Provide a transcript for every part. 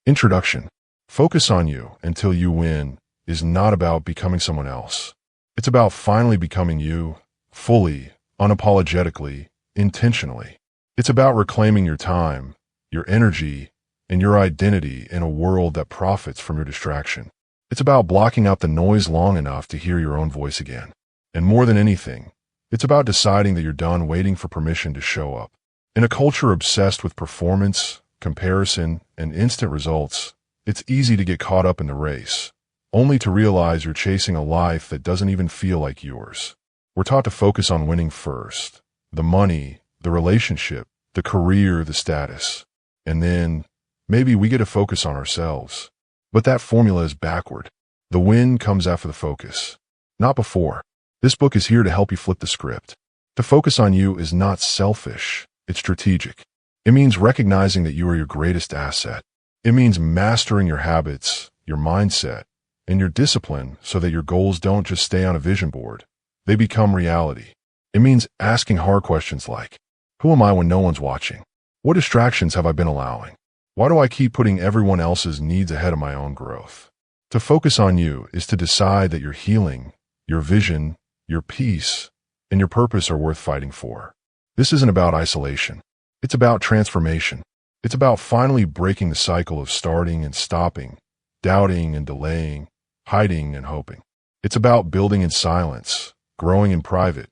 Introduction. Focus on you until you win is not about becoming someone else. It's about finally becoming you, fully, unapologetically, intentionally. It's about reclaiming your time, your energy, and your identity in a world that profits from your distraction. It's about blocking out the noise long enough to hear your own voice again. And more than anything, it's about deciding that you're done waiting for permission to show up. In a culture obsessed with performance, comparison, and instant results, it's easy to get caught up in the race, only to realize you're chasing a life that doesn't even feel like yours. We're taught to focus on winning first. The money, the relationship, the career, the status. And then, maybe we get to focus on ourselves. But that formula is backward. The win comes after the focus, not before. This book is here to help you flip the script. To focus on you is not selfish, it's strategic. It means recognizing that you are your greatest asset. It means mastering your habits, your mindset, and your discipline so that your goals don't just stay on a vision board. They become reality. It means asking hard questions like, who am I when no one's watching? What distractions have I been allowing? Why do I keep putting everyone else's needs ahead of my own growth? To focus on you is to decide that your healing, your vision, your peace, and your purpose are worth fighting for. This isn't about isolation. It's about transformation. It's about finally breaking the cycle of starting and stopping, doubting and delaying, hiding and hoping. It's about building in silence, growing in private,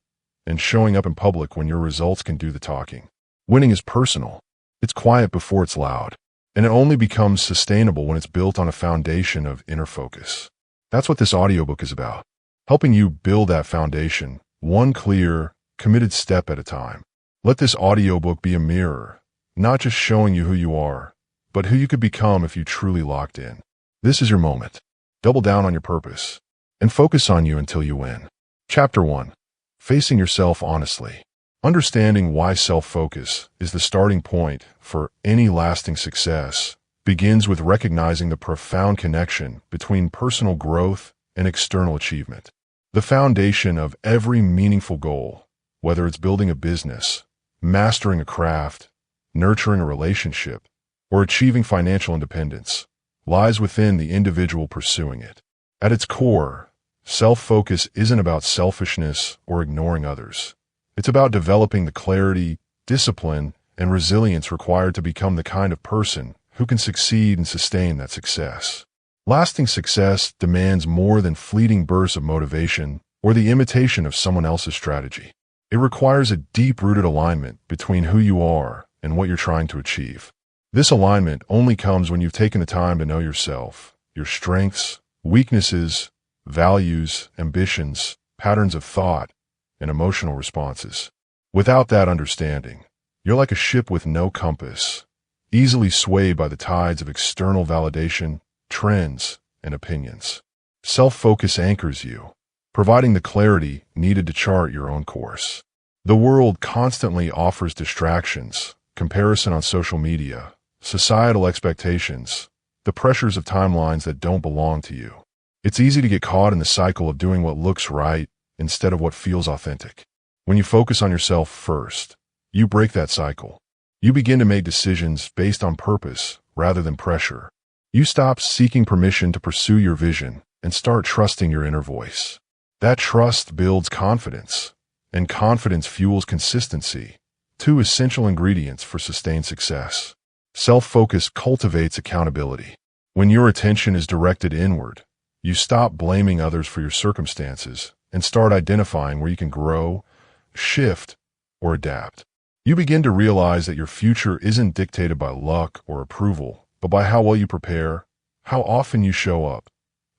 and showing up in public when your results can do the talking. Winning is personal. It's quiet before it's loud, and it only becomes sustainable when it's built on a foundation of inner focus. That's what this audiobook is about, helping you build that foundation, one clear, committed step at a time. Let this audiobook be a mirror, not just showing you who you are, but who you could become if you truly locked in. This is your moment. Double down on your purpose, and focus on you until you win. Chapter 1. Facing yourself honestly. Understanding why self-focus is the starting point for any lasting success begins with recognizing the profound connection between personal growth and external achievement. The foundation of every meaningful goal, whether it's building a business, mastering a craft, nurturing a relationship, or achieving financial independence, lies within the individual pursuing it. At its core, self-focus isn't about selfishness or ignoring others. It's about developing the clarity, discipline, and resilience required to become the kind of person who can succeed and sustain that success. Lasting success demands more than fleeting bursts of motivation or the imitation of someone else's strategy. It requires a deep-rooted alignment between who you are and what you're trying to achieve. This alignment only comes when you've taken the time to know yourself, your strengths, weaknesses, values, ambitions, patterns of thought, and emotional responses. Without that understanding, you're like a ship with no compass, easily swayed by the tides of external validation, trends, and opinions. Self-focus anchors you, providing the clarity needed to chart your own course. The world constantly offers distractions, comparison on social media, societal expectations, the pressures of timelines that don't belong to you. It's easy to get caught in the cycle of doing what looks right instead of what feels authentic. When you focus on yourself first, you break that cycle. You begin to make decisions based on purpose rather than pressure. You stop seeking permission to pursue your vision and start trusting your inner voice. That trust builds confidence, and confidence fuels consistency, two essential ingredients for sustained success. Self-focus cultivates accountability. When your attention is directed inward, you stop blaming others for your circumstances and start identifying where you can grow, shift, or adapt. You begin to realize that your future isn't dictated by luck or approval, but by how well you prepare, how often you show up,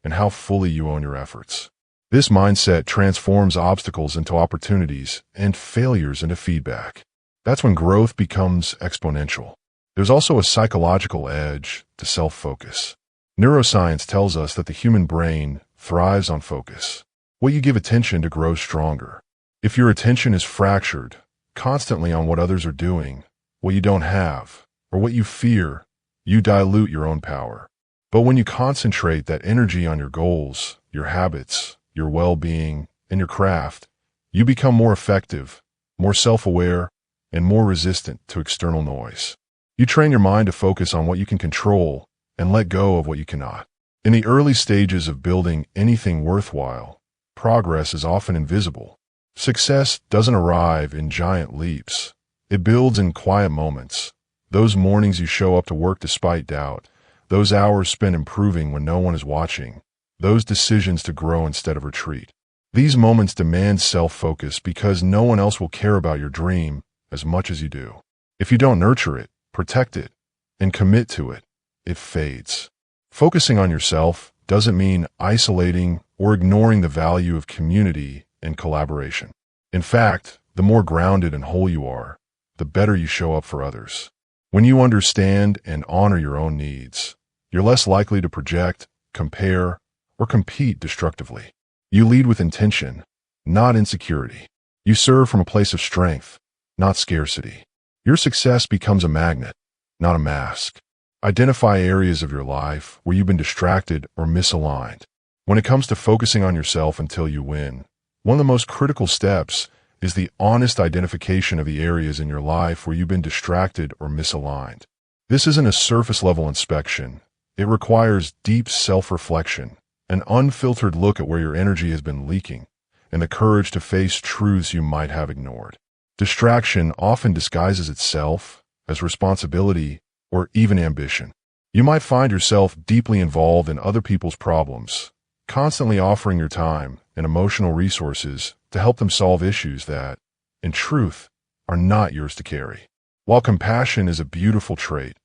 and how fully you own your efforts. This mindset transforms obstacles into opportunities and failures into feedback. That's when growth becomes exponential. There's also a psychological edge to self-focus. Neuroscience tells us that the human brain thrives on focus. What you give attention to grows stronger. If your attention is fractured, constantly on what others are doing, what you don't have, or what you fear, you dilute your own power. But when you concentrate that energy on your goals, your habits, your well-being, and your craft, you become more effective, more self-aware, and more resistant to external noise. You train your mind to focus on what you can control and let go of what you cannot. In the early stages of building anything worthwhile, progress is often invisible. Success doesn't arrive in giant leaps. It builds in quiet moments. Those mornings you show up to work despite doubt, those hours spent improving when no one is watching, those decisions to grow instead of retreat. These moments demand self-focus because no one else will care about your dream as much as you do. If you don't nurture it, protect it, and commit to it, it fades. Focusing on yourself doesn't mean isolating or ignoring the value of community and collaboration. In fact, the more grounded and whole you are, the better you show up for others. When you understand and honor your own needs, you're less likely to project, compare, or compete destructively. You lead with intention, not insecurity. You serve from a place of strength, not scarcity. Your success becomes a magnet, not a mask. Identify areas of your life where you've been distracted or misaligned. When it comes to focusing on yourself until you win, one of the most critical steps is the honest identification of the areas in your life where you've been distracted or misaligned. This isn't a surface-level inspection. It requires deep self-reflection, an unfiltered look at where your energy has been leaking, and the courage to face truths you might have ignored. Distraction often disguises itself as responsibility or even ambition. You might find yourself deeply involved in other people's problems, constantly offering your time and emotional resources to help them solve issues that, in truth, are not yours to carry. While compassion is a beautiful trait,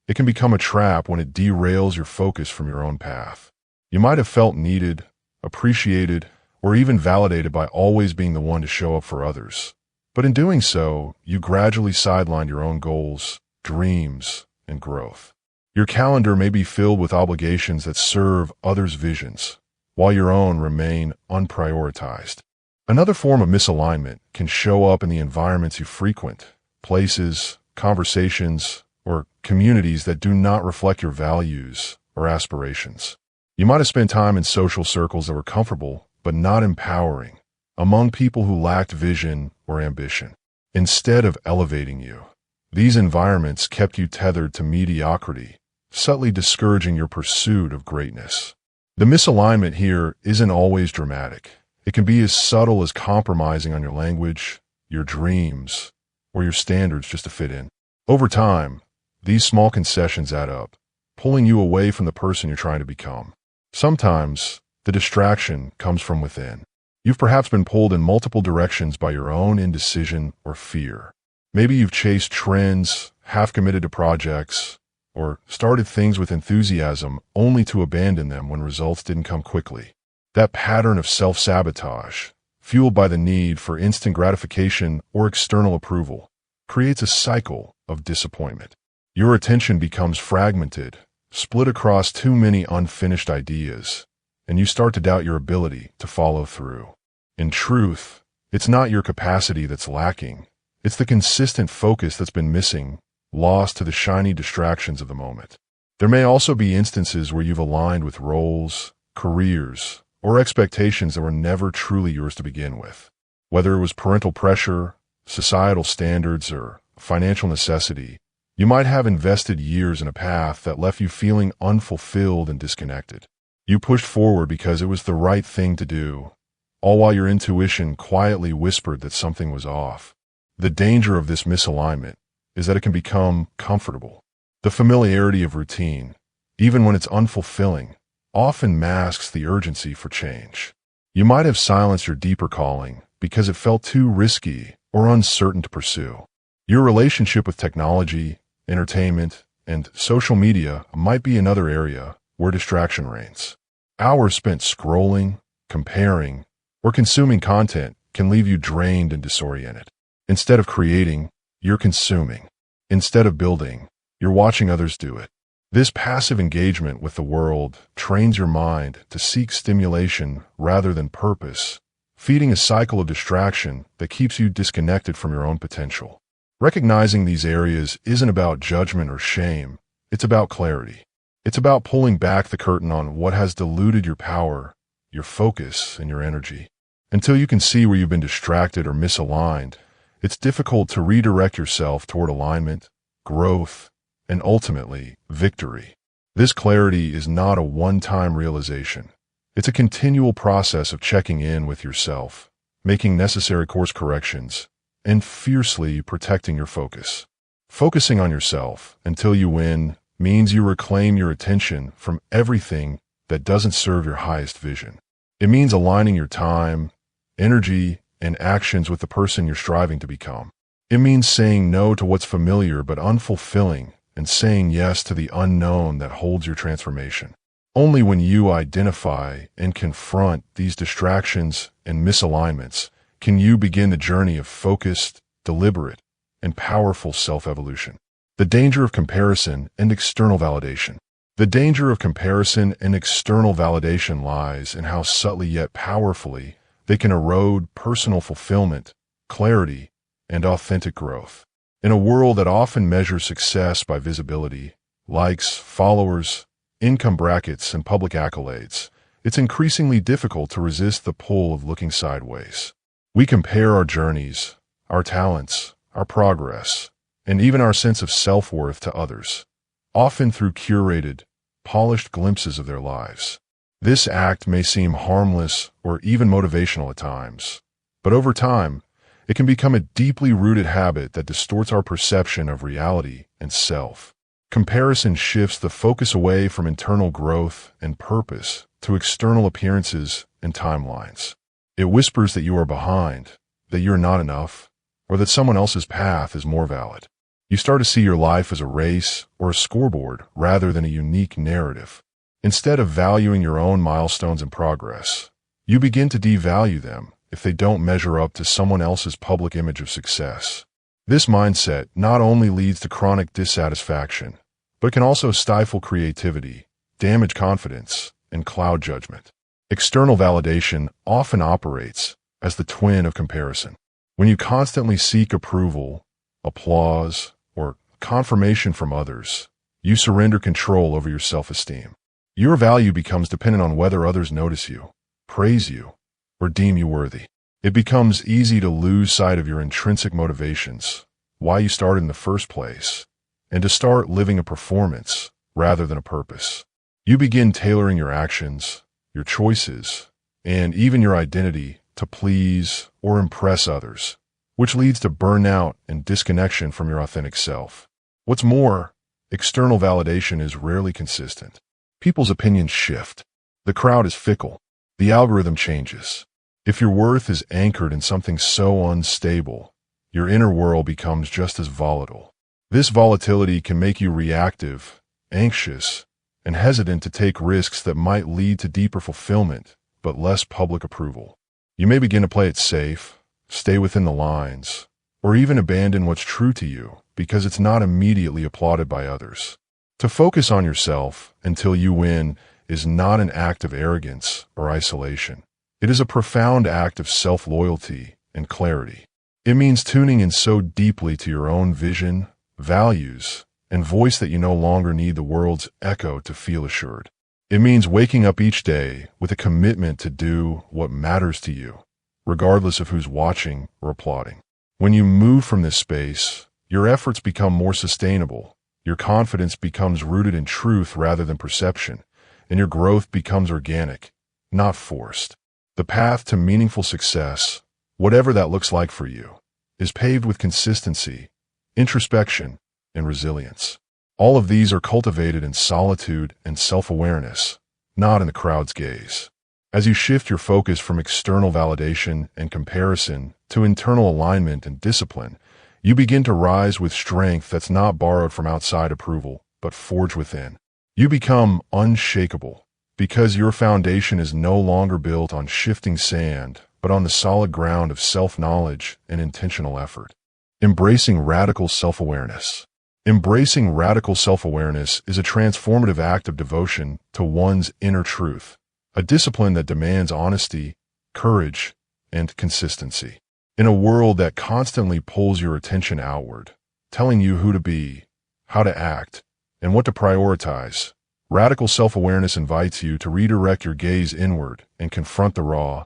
it can become a trap when it derails your focus from your own path. You might have felt needed, appreciated, or even validated by always being the one to show up for others. But in doing so, you gradually sidelined your own goals, dreams, and growth. Your calendar may be filled with obligations that serve others' visions, while your own remain unprioritized. Another form of misalignment can show up in the environments you frequent, places, conversations, or communities that do not reflect your values or aspirations. You might have spent time in social circles that were comfortable but not empowering, among people who lacked vision or ambition. Instead of elevating you, these environments kept you tethered to mediocrity, subtly discouraging your pursuit of greatness. The misalignment here isn't always dramatic. It can be as subtle as compromising on your language, your dreams, or your standards just to fit in. Over time, these small concessions add up, pulling you away from the person you're trying to become. Sometimes, the distraction comes from within. You've perhaps been pulled in multiple directions by your own indecision or fear. Maybe you've chased trends, half-committed to projects, or started things with enthusiasm only to abandon them when results didn't come quickly. That pattern of self-sabotage, fueled by the need for instant gratification or external approval, creates a cycle of disappointment. Your attention becomes fragmented, split across too many unfinished ideas, and you start to doubt your ability to follow through. In truth, it's not your capacity that's lacking. It's the consistent focus that's been missing, lost to the shiny distractions of the moment. There may also be instances where you've aligned with roles, careers, or expectations that were never truly yours to begin with. Whether it was parental pressure, societal standards, or financial necessity, you might have invested years in a path that left you feeling unfulfilled and disconnected. You pushed forward because it was the right thing to do, all while your intuition quietly whispered that something was off. The danger of this misalignment is that it can become comfortable. The familiarity of routine, even when it's unfulfilling, often masks the urgency for change. You might have silenced your deeper calling because it felt too risky or uncertain to pursue. Your relationship with technology, entertainment, and social media might be another area where distraction reigns. Hours spent scrolling, comparing, or consuming content can leave you drained and disoriented. Instead of creating, you're consuming. Instead of building, you're watching others do it. This passive engagement with the world trains your mind to seek stimulation rather than purpose, feeding a cycle of distraction that keeps you disconnected from your own potential. Recognizing these areas isn't about judgment or shame. It's about clarity. It's about pulling back the curtain on what has diluted your power, your focus, and your energy. Until you can see where you've been distracted or misaligned, it's difficult to redirect yourself toward alignment, growth, and ultimately, victory. This clarity is not a one-time realization. It's a continual process of checking in with yourself, making necessary course corrections, and fiercely protecting your focus. Focusing on yourself until you win means you reclaim your attention from everything that doesn't serve your highest vision. It means aligning your time, energy, and actions with the person you're striving to become. It means saying no to what's familiar but unfulfilling and saying yes to the unknown that holds your transformation. Only when you identify and confront these distractions and misalignments can you begin the journey of focused, deliberate, and powerful self-evolution. The danger of comparison and external validation. The danger of comparison and external validation lies in how subtly yet powerfully they can erode personal fulfillment, clarity, and authentic growth. In a world that often measures success by visibility, likes, followers, income brackets, and public accolades, it's increasingly difficult to resist the pull of looking sideways. We compare our journeys, our talents, our progress, and even our sense of self-worth to others, often through curated, polished glimpses of their lives. This act may seem harmless or even motivational at times, but over time, it can become a deeply rooted habit that distorts our perception of reality and self. Comparison shifts the focus away from internal growth and purpose to external appearances and timelines. It whispers that you are behind, that you're not enough, or that someone else's path is more valid. You start to see your life as a race or a scoreboard rather than a unique narrative. Instead of valuing your own milestones and progress, you begin to devalue them if they don't measure up to someone else's public image of success. This mindset not only leads to chronic dissatisfaction, but can also stifle creativity, damage confidence, and cloud judgment. External validation often operates as the twin of comparison. When you constantly seek approval, applause, or confirmation from others, you surrender control over your self-esteem. Your value becomes dependent on whether others notice you, praise you, or deem you worthy. It becomes easy to lose sight of your intrinsic motivations, why you started in the first place, and to start living a performance rather than a purpose. You begin tailoring your actions, your choices, and even your identity to please or impress others, which leads to burnout and disconnection from your authentic self. What's more, external validation is rarely consistent. People's opinions shift. The crowd is fickle. The algorithm changes. If your worth is anchored in something so unstable, your inner world becomes just as volatile. This volatility can make you reactive, anxious, and hesitant to take risks that might lead to deeper fulfillment, but less public approval. You may begin to play it safe, stay within the lines, or even abandon what's true to you because it's not immediately applauded by others. To focus on yourself until you win is not an act of arrogance or isolation. It is a profound act of self-loyalty and clarity. It means tuning in so deeply to your own vision, values, and voice that you no longer need the world's echo to feel assured. It means waking up each day with a commitment to do what matters to you, regardless of who's watching or applauding. When you move from this space, your efforts become more sustainable, your confidence becomes rooted in truth rather than perception, and your growth becomes organic, not forced. The path to meaningful success, whatever that looks like for you, is paved with consistency, introspection, and resilience. All of these are cultivated in solitude and self-awareness, not in the crowd's gaze. As you shift your focus from external validation and comparison to internal alignment and discipline, you begin to rise with strength that's not borrowed from outside approval, but forged within. You become unshakable because your foundation is no longer built on shifting sand, but on the solid ground of self-knowledge and intentional effort. Embracing radical self-awareness. Embracing radical self-awareness is a transformative act of devotion to one's inner truth, a discipline that demands honesty, courage, and consistency. In a world that constantly pulls your attention outward, telling you who to be, how to act, and what to prioritize, radical self-awareness invites you to redirect your gaze inward and confront the raw,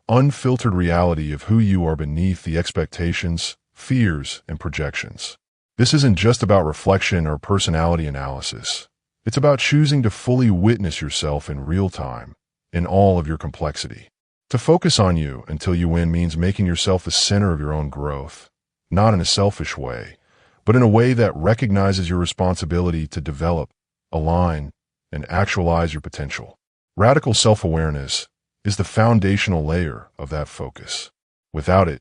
unfiltered reality of who you are beneath the expectations, fears, and projections. This isn't just about reflection or personality analysis. It's about choosing to fully witness yourself in real time, in all of your complexity. To focus on you until you win means making yourself the center of your own growth, not in a selfish way, but in a way that recognizes your responsibility to develop, align, and actualize your potential. Radical self-awareness is the foundational layer of that focus. Without it,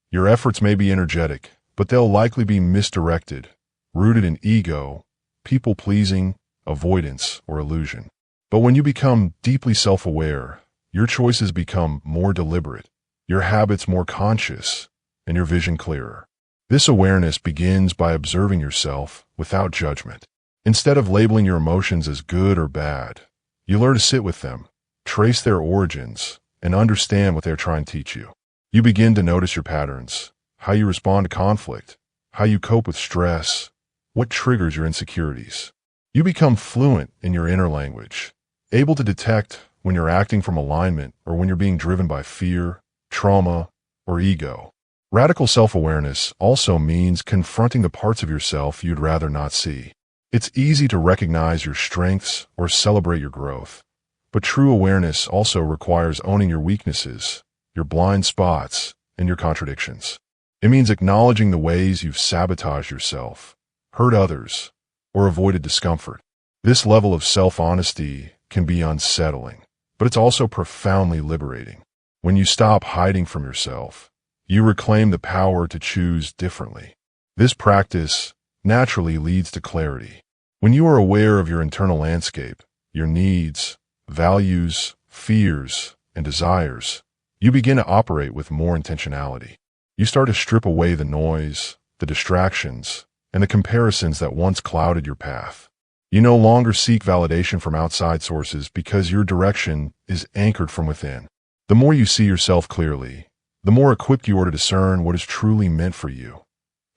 your efforts may be energetic, but they'll likely be misdirected, rooted in ego, people-pleasing, avoidance, or illusion. But when you become deeply self-aware, your choices become more deliberate, your habits more conscious, and your vision clearer. This awareness begins by observing yourself without judgment. Instead of labeling your emotions as good or bad, you learn to sit with them, trace their origins, and understand what they're trying to teach you. You begin to notice your patterns, how you respond to conflict, how you cope with stress, what triggers your insecurities. You become fluent in your inner language, able to detect when you're acting from alignment or when you're being driven by fear, trauma, or ego. Radical self-awareness also means confronting the parts of yourself you'd rather not see. It's easy to recognize your strengths or celebrate your growth, but true awareness also requires owning your weaknesses, your blind spots, and your contradictions. It means acknowledging the ways you've sabotaged yourself, hurt others, or avoided discomfort. This level of self-honesty can be unsettling, but it's also profoundly liberating. When you stop hiding from yourself, you reclaim the power to choose differently. This practice naturally leads to clarity. When you are aware of your internal landscape, your needs, values, fears, and desires, you begin to operate with more intentionality. You start to strip away the noise, the distractions, and the comparisons that once clouded your path. You no longer seek validation from outside sources because your direction is anchored from within. The more you see yourself clearly, the more equipped you are to discern what is truly meant for you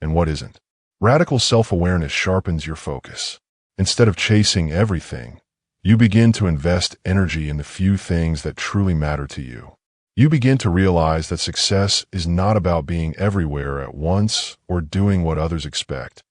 and what isn't. Radical self-awareness sharpens your focus. Instead of chasing everything, you begin to invest energy in the few things that truly matter to you. You begin to realize that success is not about being everywhere at once or doing what others expect.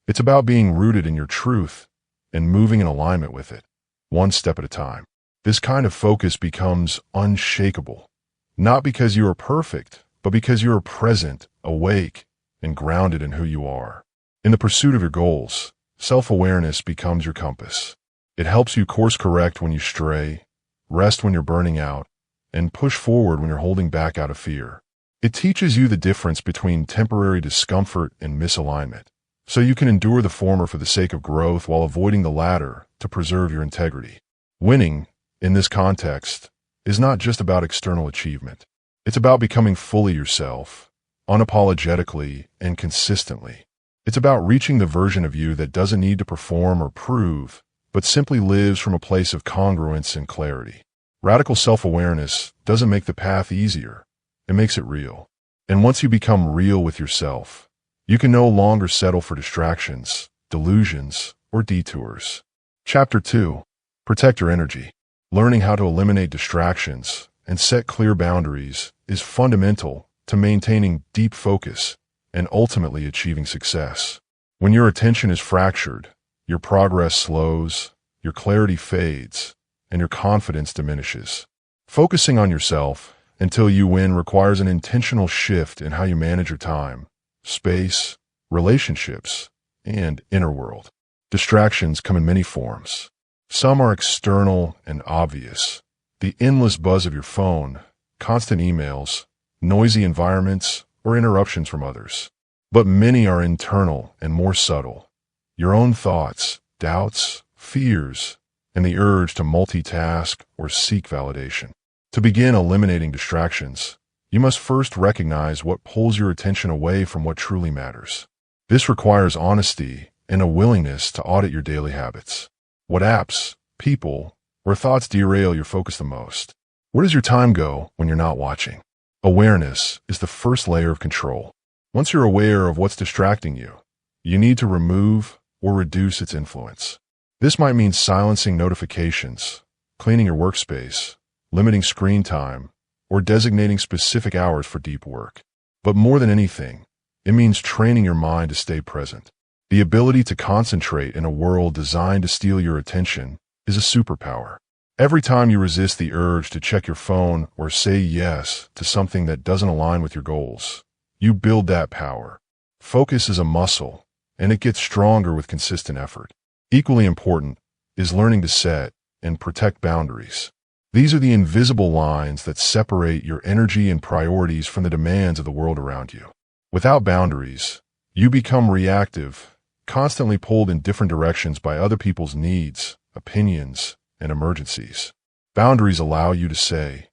It's about being rooted in your truth and moving in alignment with it, one step at a time. This kind of focus becomes unshakable, not because you are perfect, but because you are present, awake, and grounded in who you are. In the pursuit of your goals, self-awareness becomes your compass. It helps you course correct when you stray, rest when you're burning out, and push forward when you're holding back out of fear. It teaches you the difference between temporary discomfort and misalignment, so you can endure the former for the sake of growth while avoiding the latter to preserve your integrity. Winning, in this context, is not just about external achievement. It's about becoming fully yourself, unapologetically and consistently. It's about reaching the version of you that doesn't need to perform or prove, but simply lives from a place of congruence and clarity. Radical self-awareness doesn't make the path easier, it makes it real. And once you become real with yourself, you can no longer settle for distractions, delusions, or detours. Chapter 2. Protect your energy. Learning how to eliminate distractions and set clear boundaries is fundamental to maintaining deep focus and ultimately achieving success. When your attention is fractured, your progress slows, your clarity fades, and your confidence diminishes. Focusing on yourself until you win requires an intentional shift in how you manage your time, space, relationships, and inner world. Distractions come in many forms. Some are external and obvious. The endless buzz of your phone, constant emails, noisy environments, or interruptions from others. But many are internal and more subtle. Your own thoughts, doubts, fears, and the urge to multitask or seek validation. To begin eliminating distractions, you must first recognize what pulls your attention away from what truly matters. This requires honesty and a willingness to audit your daily habits. What apps, people, or thoughts derail your focus the most? Where does your time go when you're not watching? Awareness is the first layer of control. Once you're aware of what's distracting you, you need to remove or reduce its influence. This might mean silencing notifications, cleaning your workspace, limiting screen time, or designating specific hours for deep work. But more than anything, it means training your mind to stay present. The ability to concentrate in a world designed to steal your attention is a superpower. Every time you resist the urge to check your phone or say yes to something that doesn't align with your goals, you build that power. Focus is a muscle, and it gets stronger with consistent effort. Equally important is learning to set and protect boundaries. These are the invisible lines that separate your energy and priorities from the demands of the world around you. Without boundaries, you become reactive, constantly pulled in different directions by other people's needs, opinions, and emergencies. Boundaries allow you to say,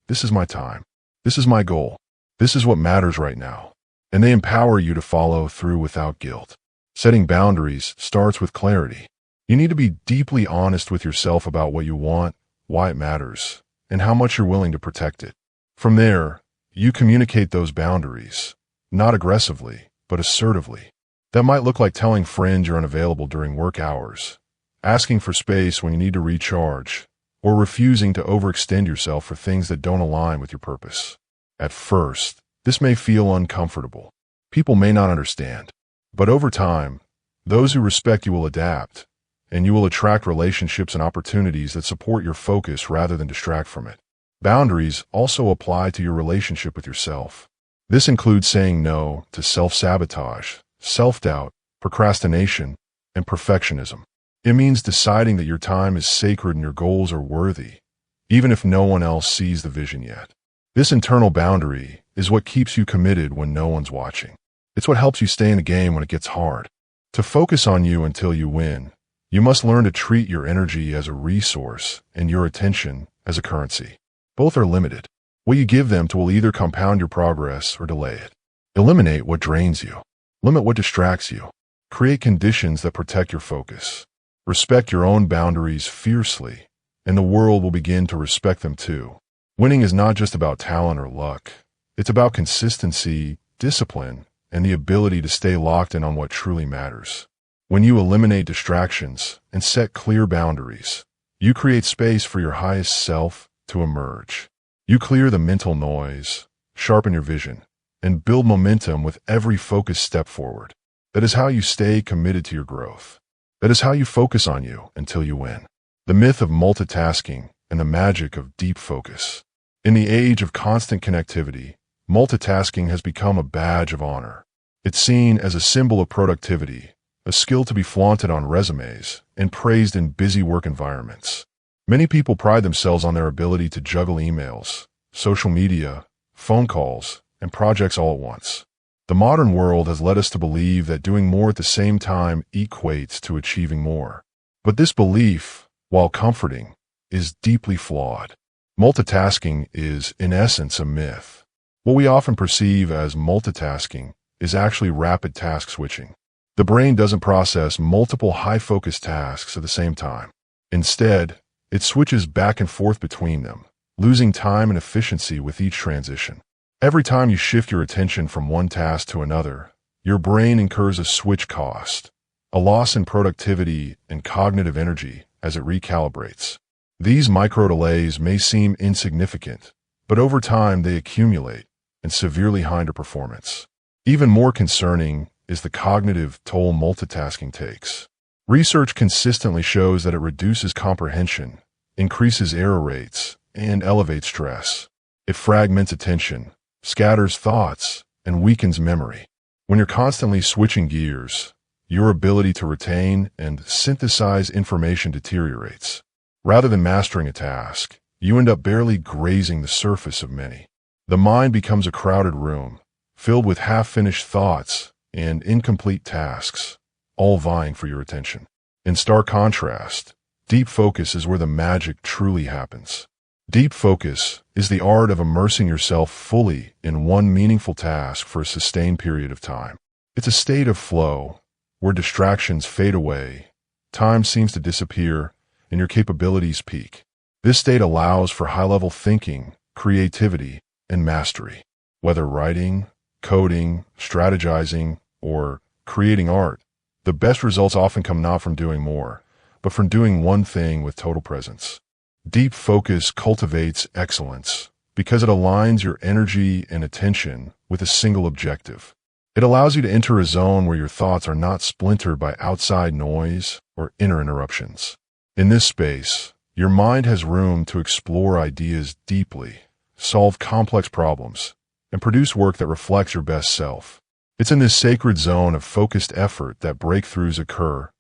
"This is my time. This is my goal. This is what matters right now." And they empower you to follow through without guilt. Setting boundaries starts with clarity. You need to be deeply honest with yourself about what you want, why it matters, and how much you're willing to protect it. From there, you communicate those boundaries, not aggressively, but assertively. That might look like telling friends you're unavailable during work hours, asking for space when you need to recharge, or refusing to overextend yourself for things that don't align with your purpose. At first, this may feel uncomfortable. People may not understand. But over time, those who respect you will adapt, and you will attract relationships and opportunities that support your focus rather than distract from it. Boundaries also apply to your relationship with yourself. This includes saying no to self-sabotage, self-doubt, procrastination, and perfectionism. It means deciding that your time is sacred and your goals are worthy, even if no one else sees the vision yet. This internal boundary is what keeps you committed when no one's watching. It's what helps you stay in the game when it gets hard. To focus on you until you win, you must learn to treat your energy as a resource and your attention as a currency. Both are limited. What you give them to will either compound your progress or delay it. Eliminate what drains you. Limit what distracts you. Create conditions that protect your focus. Respect your own boundaries fiercely, and the world will begin to respect them too. Winning is not just about talent or luck. It's about consistency, discipline, and the ability to stay locked in on what truly matters. When you eliminate distractions and set clear boundaries, you create space for your highest self to emerge. You clear the mental noise, sharpen your vision, and build momentum with every focused step forward. That is how you stay committed to your growth. That is how you focus on you until you win. The myth of multitasking and the magic of deep focus. In the age of constant connectivity, multitasking has become a badge of honor. It's seen as a symbol of productivity, a skill to be flaunted on resumes, and praised in busy work environments. Many people pride themselves on their ability to juggle emails, social media, phone calls, and projects all at once. The modern world has led us to believe that doing more at the same time equates to achieving more. But this belief, while comforting, is deeply flawed. Multitasking is, in essence, a myth. What we often perceive as multitasking is actually rapid task switching. The brain doesn't process multiple high-focus tasks at the same time. Instead, it switches back and forth between them, losing time and efficiency with each transition. Every time you shift your attention from one task to another, your brain incurs a switch cost, a loss in productivity and cognitive energy as it recalibrates. These micro-delays may seem insignificant, but over time they accumulate and severely hinder performance. Even more concerning is the cognitive toll multitasking takes. Research consistently shows that it reduces comprehension, increases error rates, and elevates stress. It fragments attention, scatters thoughts, and weakens memory. When you're constantly switching gears, your ability to retain and synthesize information deteriorates. Rather than mastering a task, you end up barely grazing the surface of many. The mind becomes a crowded room, filled with half-finished thoughts and incomplete tasks, all vying for your attention. In stark contrast, deep focus is where the magic truly happens. Deep focus is the art of immersing yourself fully in one meaningful task for a sustained period of time. It's a state of flow where distractions fade away, time seems to disappear, and your capabilities peak. This state allows for high-level thinking, creativity, and mastery. Whether writing, coding, strategizing, or creating art, the best results often come not from doing more, but from doing one thing with total presence. Deep focus cultivates excellence because it aligns your energy and attention with a single objective. It allows you to enter a zone where your thoughts are not splintered by outside noise or inner interruptions. In this space, your mind has room to explore ideas deeply, solve complex problems, and produce work that reflects your best self. It's in this sacred zone of focused effort that breakthroughs occur,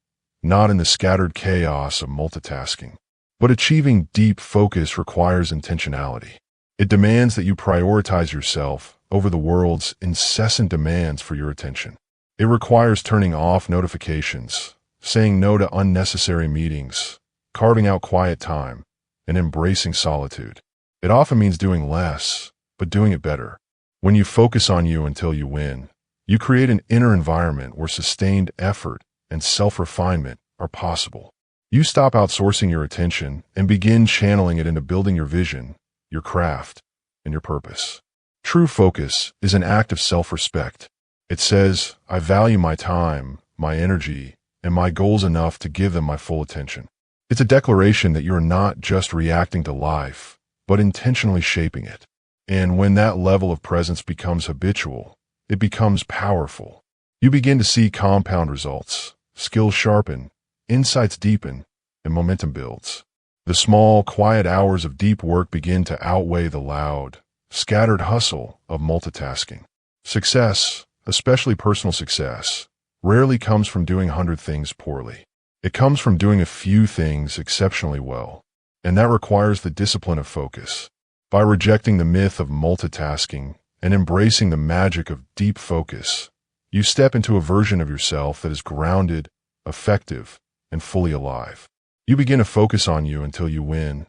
not in the scattered chaos of multitasking. But achieving deep focus requires intentionality. It demands that you prioritize yourself over the world's incessant demands for your attention. It requires turning off notifications, saying no to unnecessary meetings, carving out quiet time, and embracing solitude. It often means doing less, but doing it better. When you focus on you until you win, you create an inner environment where sustained effort and self-refinement are possible. You stop outsourcing your attention and begin channeling it into building your vision, your craft, and your purpose. True focus is an act of self-respect. It says, I value my time, my energy, and my goals enough to give them my full attention. It's a declaration that you're not just reacting to life, but intentionally shaping it. And when that level of presence becomes habitual, it becomes powerful. You begin to see compound results, skills sharpen, insights deepen, and momentum builds. The small, quiet hours of deep work begin to outweigh the loud, scattered hustle of multitasking. Success, especially personal success, rarely comes from doing 100 things poorly. It comes from doing a few things exceptionally well, and that requires the discipline of focus. By rejecting the myth of multitasking and embracing the magic of deep focus, you step into a version of yourself that is grounded, effective, and fully alive. You begin to focus on you until you win,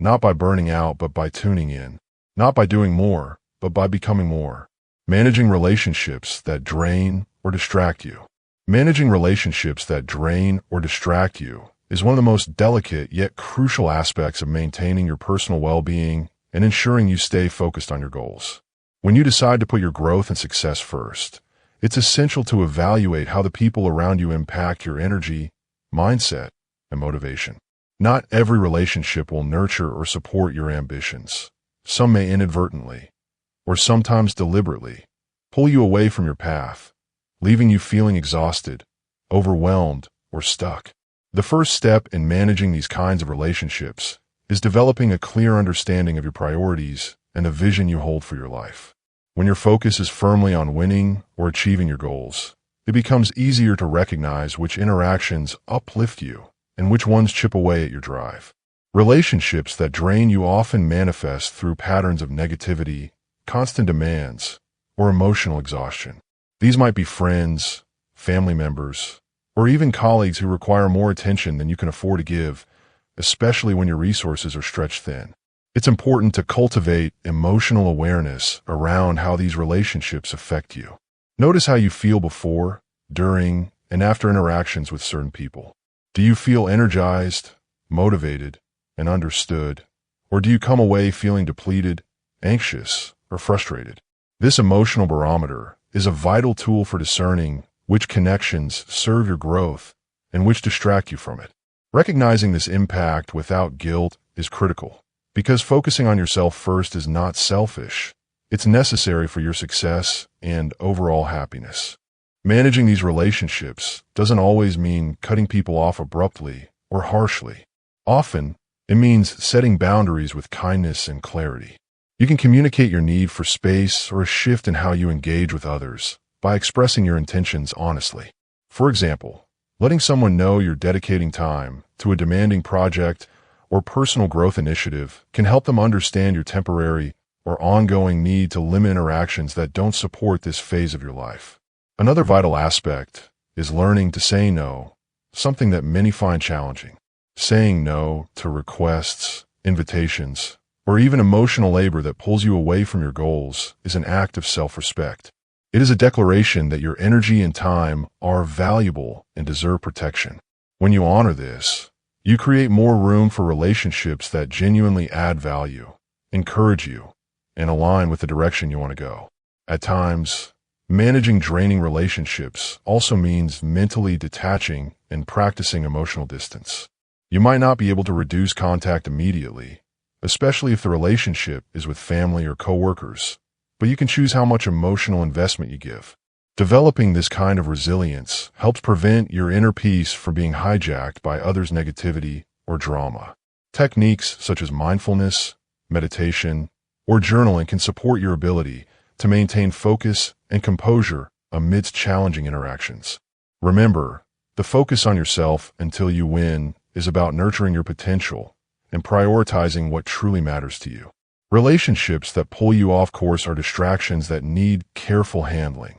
not by burning out, but by tuning in, not by doing more, but by becoming more. Managing relationships that drain or distract you. Managing relationships that drain or distract you is one of the most delicate yet crucial aspects of maintaining your personal well-being and ensuring you stay focused on your goals. When you decide to put your growth and success first, it's essential to evaluate how the people around you impact your energy, mindset, and motivation. Not every relationship will nurture or support your ambitions. Some may inadvertently, or sometimes deliberately, pull you away from your path, leaving you feeling exhausted, overwhelmed, or stuck. The first step in managing these kinds of relationships is developing a clear understanding of your priorities and the vision you hold for your life. When your focus is firmly on winning or achieving your goals, it becomes easier to recognize which interactions uplift you and which ones chip away at your drive. Relationships that drain you often manifest through patterns of negativity, constant demands, or emotional exhaustion. These might be friends, family members, or even colleagues who require more attention than you can afford to give, especially when your resources are stretched thin. It's important to cultivate emotional awareness around how these relationships affect you. Notice how you feel before, during, and after interactions with certain people. Do you feel energized, motivated, and understood, or do you come away feeling depleted, anxious, or frustrated? This emotional barometer is a vital tool for discerning which connections serve your growth and which distract you from it. Recognizing this impact without guilt is critical, because focusing on yourself first is not selfish. It's necessary for your success and overall happiness. Managing these relationships doesn't always mean cutting people off abruptly or harshly. Often, it means setting boundaries with kindness and clarity. You can communicate your need for space or a shift in how you engage with others by expressing your intentions honestly. For example, letting someone know you're dedicating time to a demanding project or personal growth initiative can help them understand your temporary or ongoing need to limit interactions that don't support this phase of your life. Another vital aspect is learning to say no, something that many find challenging. Saying no to requests, invitations, or even emotional labor that pulls you away from your goals is an act of self-respect. It is a declaration that your energy and time are valuable and deserve protection. When you honor this, you create more room for relationships that genuinely add value, encourage you, and align with the direction you want to go. At times, managing draining relationships also means mentally detaching and practicing emotional distance. You might not be able to reduce contact immediately, especially if the relationship is with family or coworkers, but you can choose how much emotional investment you give. Developing this kind of resilience helps prevent your inner peace from being hijacked by others' negativity or drama. Techniques such as mindfulness, meditation, or journaling can support your ability to maintain focus and composure amidst challenging interactions. Remember, the focus on yourself until you win is about nurturing your potential and prioritizing what truly matters to you. Relationships that pull you off course are distractions that need careful handling,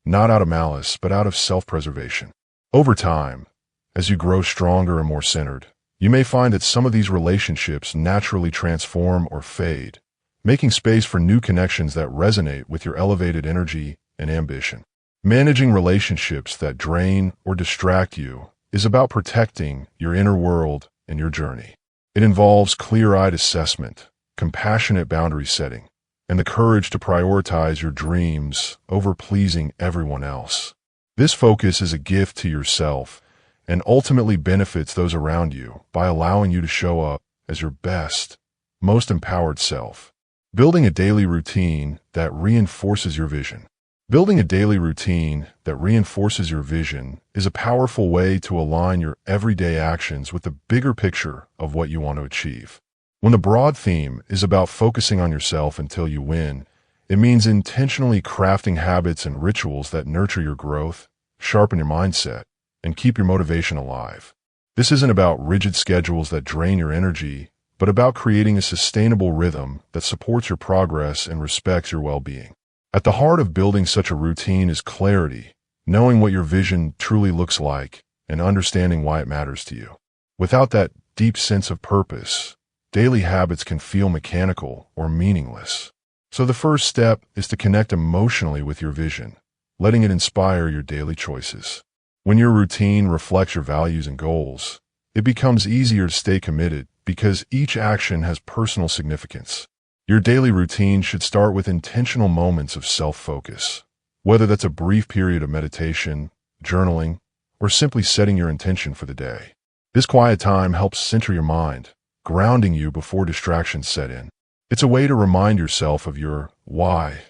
not out of malice, but out of self-preservation. Over time, as you grow stronger and more centered, you may find that some of these relationships naturally transform or fade, making space for new connections that resonate with your elevated energy and ambition. Managing relationships that drain or distract you is about protecting your inner world and your journey. It involves clear-eyed assessment, compassionate boundary setting, and the courage to prioritize your dreams over pleasing everyone else. This focus is a gift to yourself and ultimately benefits those around you by allowing you to show up as your best, most empowered self. Building a daily routine that reinforces your vision. Building a daily routine that reinforces your vision is a powerful way to align your everyday actions with the bigger picture of what you want to achieve. When the broad theme is about focusing on yourself until you win, it means intentionally crafting habits and rituals that nurture your growth, sharpen your mindset, and keep your motivation alive. This isn't about rigid schedules that drain your energy, but about creating a sustainable rhythm that supports your progress and respects your well-being. At the heart of building such a routine is clarity, knowing what your vision truly looks like and understanding why it matters to you. Without that deep sense of purpose, daily habits can feel mechanical or meaningless. So the first step is to connect emotionally with your vision, letting it inspire your daily choices. When your routine reflects your values and goals, it becomes easier to stay committed because each action has personal significance. Your daily routine should start with intentional moments of self-focus, whether that's a brief period of meditation, journaling, or simply setting your intention for the day. This quiet time helps center your mind, grounding you before distractions set in. It's a way to remind yourself of your why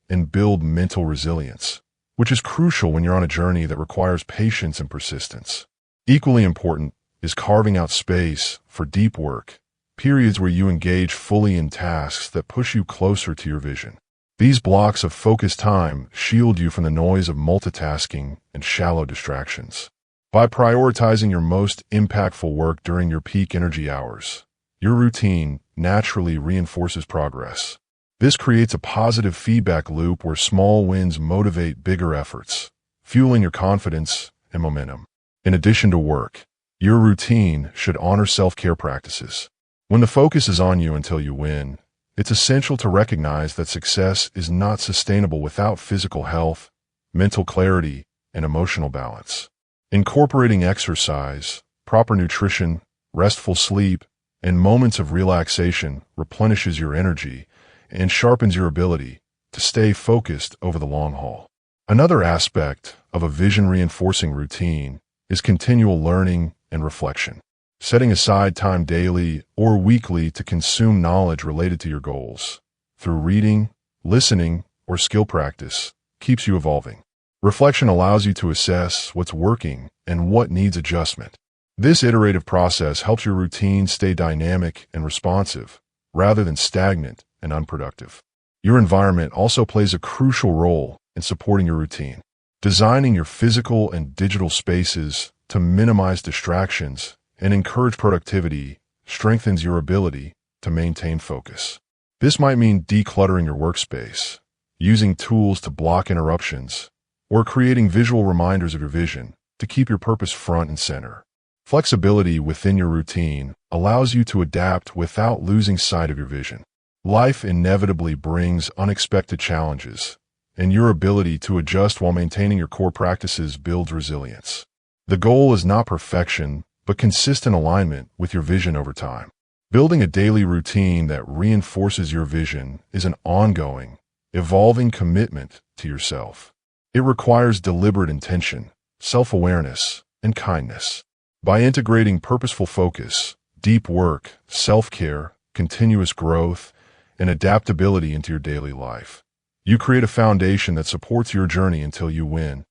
and build mental resilience, which is crucial when you're on a journey that requires patience and persistence. Equally important is carving out space for deep work, periods where you engage fully in tasks that push you closer to your vision. These blocks of focused time shield you from the noise of multitasking and shallow distractions. By prioritizing your most impactful work during your peak energy hours, your routine naturally reinforces progress. This creates a positive feedback loop where small wins motivate bigger efforts, fueling your confidence and momentum. In addition to work, your routine should honor self-care practices. When the focus is on you until you win, it's essential to recognize that success is not sustainable without physical health, mental clarity, and emotional balance. Incorporating exercise, proper nutrition, restful sleep, and moments of relaxation replenishes your energy and sharpens your ability to stay focused over the long haul. Another aspect of a vision-reinforcing routine is continual learning and reflection. Setting aside time daily or weekly to consume knowledge related to your goals through reading, listening, or skill practice keeps you evolving. Reflection allows you to assess what's working and what needs adjustment. This iterative process helps your routine stay dynamic and responsive rather than stagnant and unproductive. Your environment also plays a crucial role in supporting your routine. Designing your physical and digital spaces to minimize distractions and encourage productivity strengthens your ability to maintain focus. This might mean decluttering your workspace, using tools to block interruptions, or creating visual reminders of your vision to keep your purpose front and center. Flexibility within your routine allows you to adapt without losing sight of your vision. Life inevitably brings unexpected challenges, and your ability to adjust while maintaining your core practices builds resilience. The goal is not perfection, but consistent alignment with your vision over time. Building a daily routine that reinforces your vision is an ongoing, evolving commitment to yourself. It requires deliberate intention, self-awareness, and kindness. By integrating purposeful focus, deep work, self-care, continuous growth, and adaptability into your daily life, You create a foundation that supports your journey until you win,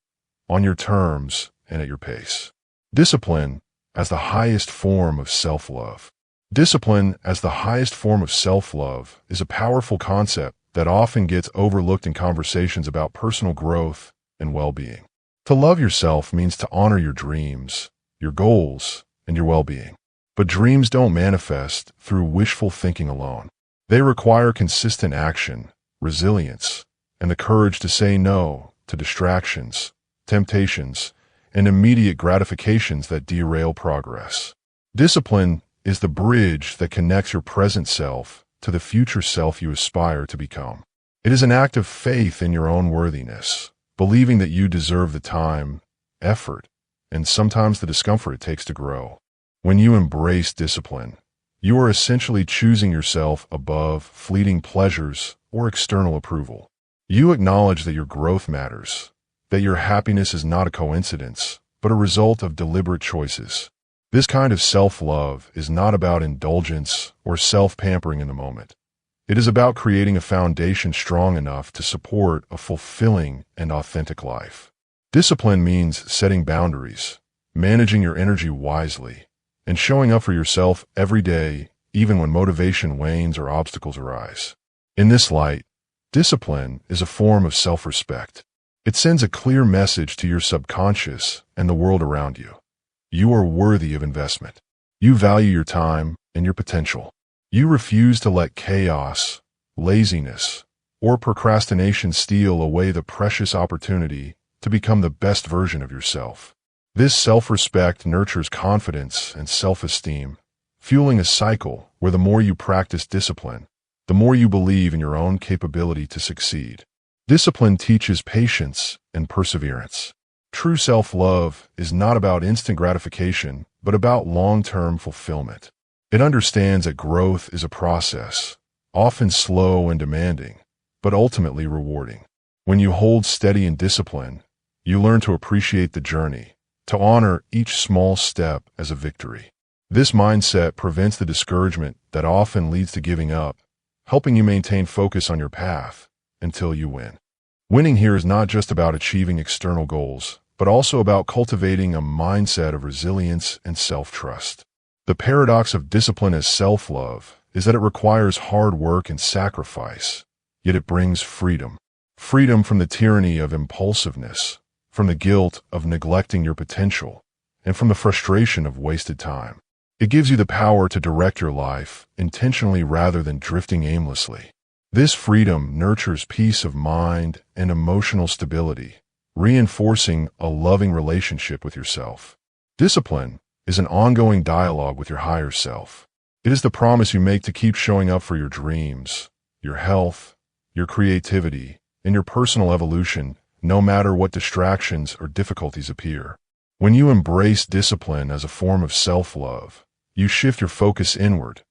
on your terms and at your pace. Discipline as the highest form of self-love. Discipline as the highest form of self-love is a powerful concept that often gets overlooked in conversations about personal growth and well-being. To love yourself means to honor your dreams, your goals, and your well-being. But dreams don't manifest through wishful thinking alone. They require consistent action, resilience, and the courage to say no to distractions, temptations, and immediate gratifications that derail progress. Discipline is the bridge that connects your present self to the future self you aspire to become. It is an act of faith in your own worthiness, believing that you deserve the time, effort, and sometimes the discomfort it takes to grow. When you embrace discipline, you are essentially choosing yourself above fleeting pleasures or external approval. You acknowledge that your growth matters, that your happiness is not a coincidence, but a result of deliberate choices. This kind of self-love is not about indulgence or self-pampering in the moment. It is about creating a foundation strong enough to support a fulfilling and authentic life. Discipline means setting boundaries, managing your energy wisely, and showing up for yourself every day, even when motivation wanes or obstacles arise. In this light, discipline is a form of self-respect. It sends a clear message to your subconscious and the world around you. You are worthy of investment. You value your time and your potential. You refuse to let chaos, laziness, or procrastination steal away the precious opportunity to become the best version of yourself. This self-respect nurtures confidence and self-esteem, fueling a cycle where the more you practice discipline, the more you believe in your own capability to succeed. Discipline teaches patience and perseverance. True self-love is not about instant gratification, but about long-term fulfillment. It understands that growth is a process, often slow and demanding, but ultimately rewarding. When you hold steady in discipline, you learn to appreciate the journey, to honor each small step as a victory. This mindset prevents the discouragement that often leads to giving up, helping you maintain focus on your path until you win. Winning here is not just about achieving external goals, but also about cultivating a mindset of resilience and self-trust. The paradox of discipline as self-love is that it requires hard work and sacrifice, yet it brings freedom. Freedom from the tyranny of impulsiveness, from the guilt of neglecting your potential, and from the frustration of wasted time. It gives you the power to direct your life intentionally rather than drifting aimlessly. This freedom nurtures peace of mind and emotional stability, reinforcing a loving relationship with yourself. Discipline is an ongoing dialogue with your higher self. It is the promise you make to keep showing up for your dreams, your health, your creativity, and your personal evolution, no matter what distractions or difficulties appear. When you embrace discipline as a form of self-love, you shift your focus inward,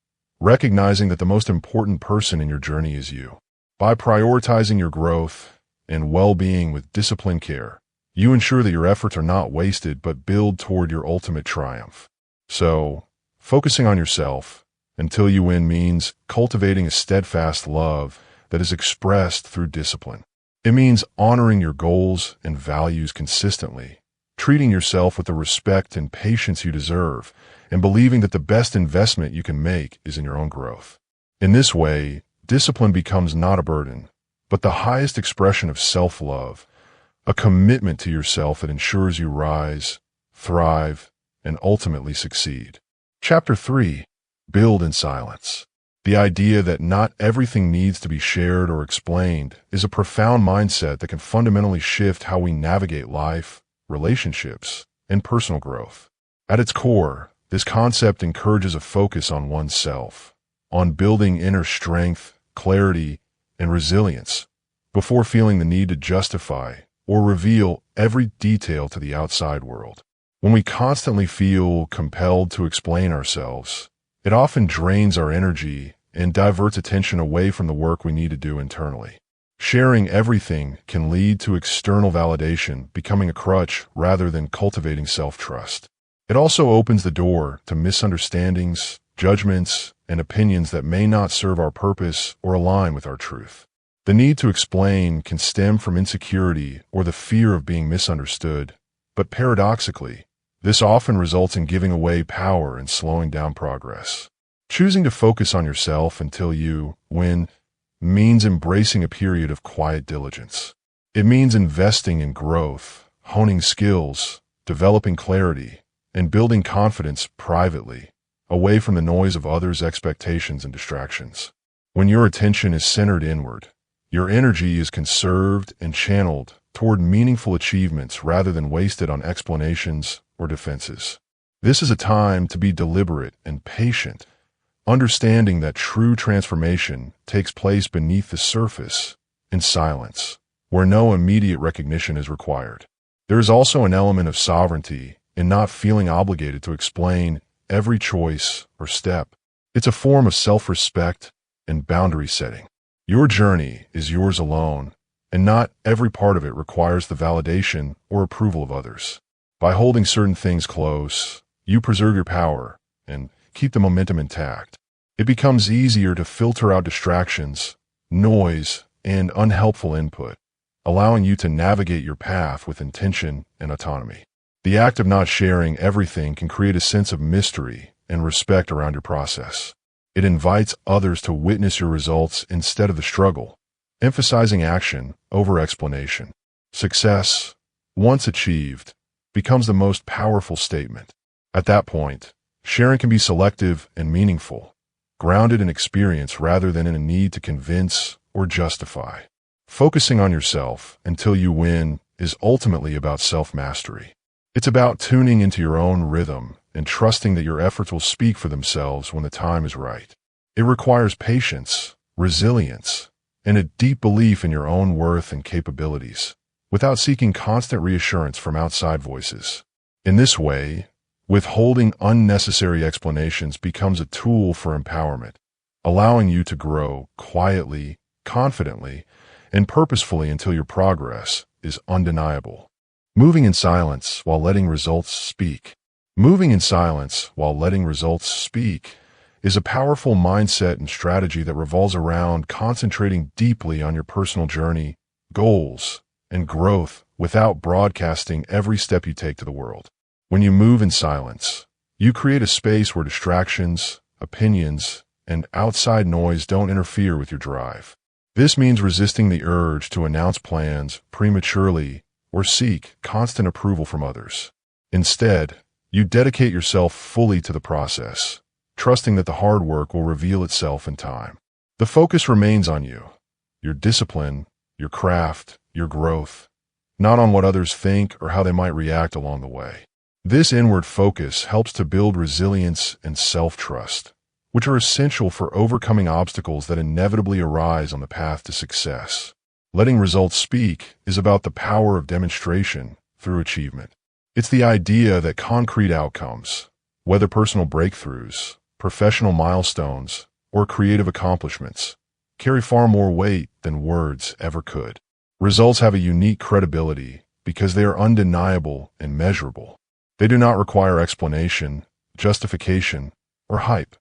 recognizing that the most important person in your journey is you. By prioritizing your growth and well-being with disciplined care, you ensure that your efforts are not wasted but build toward your ultimate triumph. So, focusing on yourself until you win means cultivating a steadfast love that is expressed through discipline. It means honoring your goals and values consistently, treating yourself with the respect and patience you deserve, and believing that the best investment you can make is in your own growth. In this way, discipline becomes not a burden, but the highest expression of self-love, a commitment to yourself that ensures you rise, thrive, and ultimately succeed. Chapter 3. Build in silence. The idea that not everything needs to be shared or explained is a profound mindset that can fundamentally shift how we navigate life, relationships, and personal growth. At its core, this concept encourages a focus on oneself, on building inner strength, clarity, and resilience, before feeling the need to justify or reveal every detail to the outside world. When we constantly feel compelled to explain ourselves, it often drains our energy and diverts attention away from the work we need to do internally. Sharing everything can lead to external validation becoming a crutch rather than cultivating self-trust. It also opens the door to misunderstandings, judgments, and opinions that may not serve our purpose or align with our truth. The need to explain can stem from insecurity or the fear of being misunderstood, but paradoxically, this often results in giving away power and slowing down progress. Choosing to focus on yourself until you win means embracing a period of quiet diligence. It means investing in growth, honing skills, developing clarity, and building confidence privately, away from the noise of others' expectations and distractions. When your attention is centered inward, your energy is conserved and channeled toward meaningful achievements rather than wasted on explanations or defenses. This is a time to be deliberate and patient, understanding that true transformation takes place beneath the surface, in silence, where no immediate recognition is required. There is also an element of sovereignty in not feeling obligated to explain every choice or step. It's a form of self-respect and boundary setting. Your journey is yours alone, and not every part of it requires the validation or approval of others. By holding certain things close, you preserve your power and keep the momentum intact. It becomes easier to filter out distractions, noise, and unhelpful input, allowing you to navigate your path with intention and autonomy. The act of not sharing everything can create a sense of mystery and respect around your process. It invites others to witness your results instead of the struggle, emphasizing action over explanation. Success, once achieved, becomes the most powerful statement. At that point, sharing can be selective and meaningful, grounded in experience rather than in a need to convince or justify. Focusing on yourself until you win is ultimately about self-mastery. It's about tuning into your own rhythm and trusting that your efforts will speak for themselves when the time is right. It requires patience, resilience, and a deep belief in your own worth and capabilities, without seeking constant reassurance from outside voices. In this way, withholding unnecessary explanations becomes a tool for empowerment, allowing you to grow quietly, confidently, and purposefully until your progress is undeniable. Moving in silence while letting results speak. Moving in silence while letting results speak is a powerful mindset and strategy that revolves around concentrating deeply on your personal journey, goals, and growth without broadcasting every step you take to the world. When you move in silence, you create a space where distractions, opinions, and outside noise don't interfere with your drive. This means resisting the urge to announce plans prematurely or seek constant approval from others. Instead, you dedicate yourself fully to the process, trusting that the hard work will reveal itself in time. The focus remains on you, your discipline, your craft, your growth, not on what others think or how they might react along the way. This inward focus helps to build resilience and self-trust, which are essential for overcoming obstacles that inevitably arise on the path to success. Letting results speak is about the power of demonstration through achievement. It's the idea that concrete outcomes, whether personal breakthroughs, professional milestones, or creative accomplishments, carry far more weight than words ever could. Results have a unique credibility because they are undeniable and measurable. They do not require explanation, justification, or hype.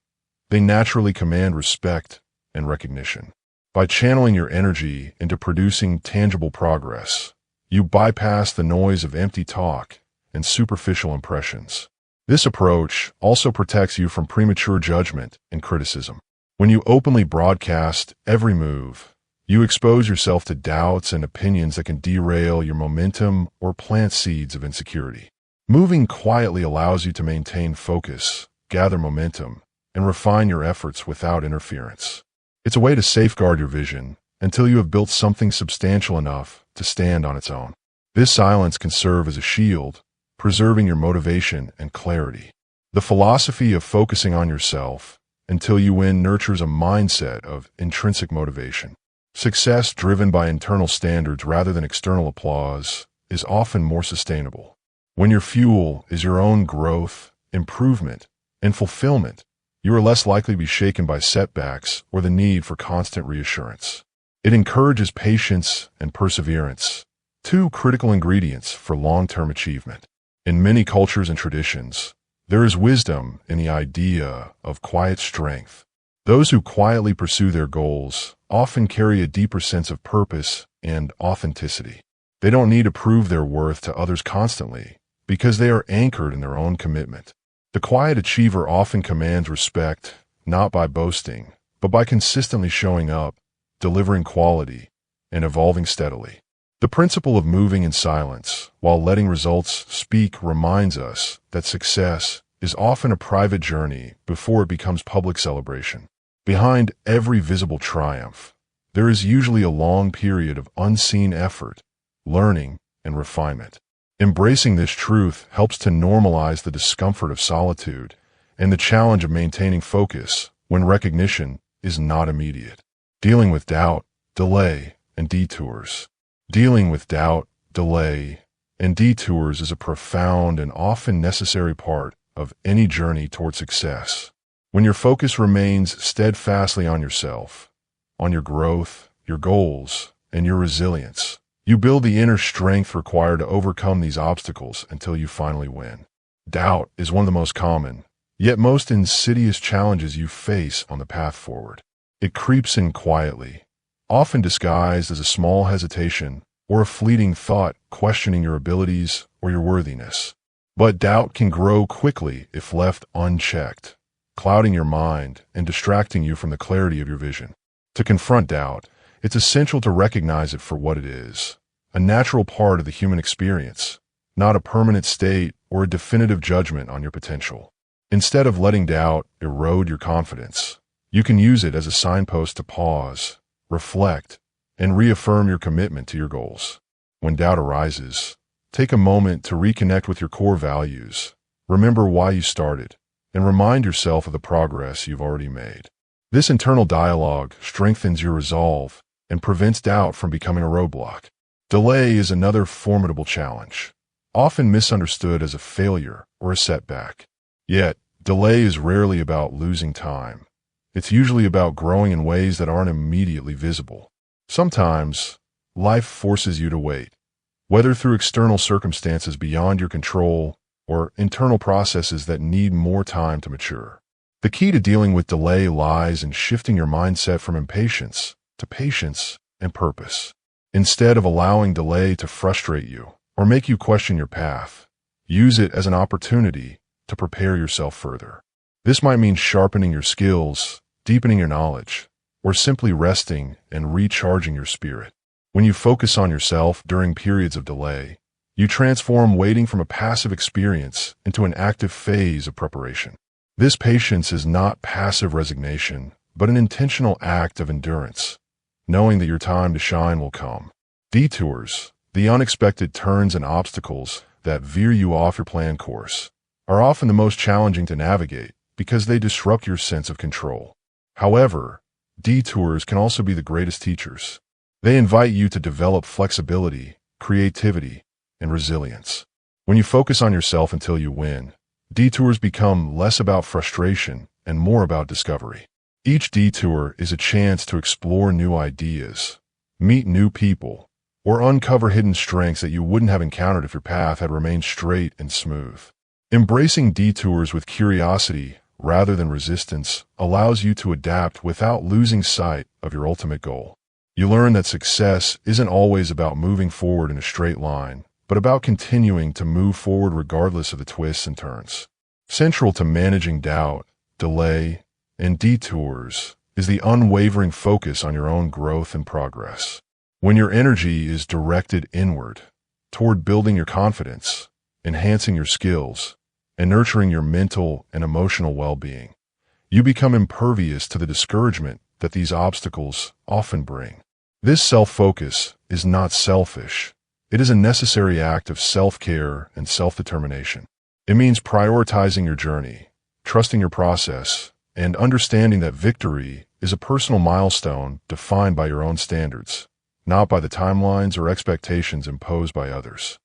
They naturally command respect and recognition. By channeling your energy into producing tangible progress, you bypass the noise of empty talk and superficial impressions. This approach also protects you from premature judgment and criticism. When you openly broadcast every move, you expose yourself to doubts and opinions that can derail your momentum or plant seeds of insecurity. Moving quietly allows you to maintain focus, gather momentum, and refine your efforts without interference. It's a way to safeguard your vision until you have built something substantial enough to stand on its own. This silence can serve as a shield, preserving your motivation and clarity. The philosophy of focusing on yourself until you win nurtures a mindset of intrinsic motivation. Success driven by internal standards rather than external applause is often more sustainable. When your fuel is your own growth, improvement, and fulfillment, you are less likely to be shaken by setbacks or the need for constant reassurance. It encourages patience and perseverance, two critical ingredients for long-term achievement. In many cultures and traditions, there is wisdom in the idea of quiet strength. Those who quietly pursue their goals often carry a deeper sense of purpose and authenticity. They don't need to prove their worth to others constantly because they are anchored in their own commitment. The quiet achiever often commands respect, not by boasting, but by consistently showing up, delivering quality, and evolving steadily. The principle of moving in silence while letting results speak reminds us that success is often a private journey before it becomes public celebration. Behind every visible triumph, there is usually a long period of unseen effort, learning, and refinement. Embracing this truth helps to normalize the discomfort of solitude and the challenge of maintaining focus when recognition is not immediate. Dealing with doubt, delay, and detours. Dealing with doubt, delay, and detours is a profound and often necessary part of any journey toward success. When your focus remains steadfastly on yourself, on your growth, your goals, and your resilience, you build the inner strength required to overcome these obstacles until you finally win. Doubt is one of the most common, yet most insidious challenges you face on the path forward. It creeps in quietly, often disguised as a small hesitation or a fleeting thought questioning your abilities or your worthiness. But doubt can grow quickly if left unchecked, clouding your mind and distracting you from the clarity of your vision. To confront doubt, it's essential to recognize it for what it is, a natural part of the human experience, not a permanent state or a definitive judgment on your potential. Instead of letting doubt erode your confidence, you can use it as a signpost to pause, reflect, and reaffirm your commitment to your goals. When doubt arises, take a moment to reconnect with your core values, remember why you started, and remind yourself of the progress you've already made. This internal dialogue strengthens your resolve and prevents doubt from becoming a roadblock. Delay is another formidable challenge, often misunderstood as a failure or a setback. Yet, delay is rarely about losing time. It's usually about growing in ways that aren't immediately visible. Sometimes, life forces you to wait, whether through external circumstances beyond your control or internal processes that need more time to mature. The key to dealing with delay lies in shifting your mindset from impatience to patience and purpose. Instead of allowing delay to frustrate you or make you question your path, use it as an opportunity to prepare yourself further. This might mean sharpening your skills, deepening your knowledge, or simply resting and recharging your spirit. When you focus on yourself during periods of delay, you transform waiting from a passive experience into an active phase of preparation. This patience is not passive resignation, but an intentional act of endurance, knowing that your time to shine will come. Detours, the unexpected turns and obstacles that veer you off your planned course, are often the most challenging to navigate because they disrupt your sense of control. However, detours can also be the greatest teachers. They invite you to develop flexibility, creativity, and resilience. When you focus on yourself until you win, detours become less about frustration and more about discovery. Each detour is a chance to explore new ideas, meet new people, or uncover hidden strengths that you wouldn't have encountered if your path had remained straight and smooth. Embracing detours with curiosity rather than resistance allows you to adapt without losing sight of your ultimate goal. You learn that success isn't always about moving forward in a straight line, but about continuing to move forward regardless of the twists and turns. Central to managing doubt, delay, and detours is the unwavering focus on your own growth and progress. When your energy is directed inward, toward building your confidence, enhancing your skills, and nurturing your mental and emotional well-being, you become impervious to the discouragement that these obstacles often bring. This self-focus is not selfish. It is a necessary act of self-care and self-determination. It means prioritizing your journey, trusting your process, and understanding that victory is a personal milestone defined by your own standards, not by the timelines or expectations imposed by others.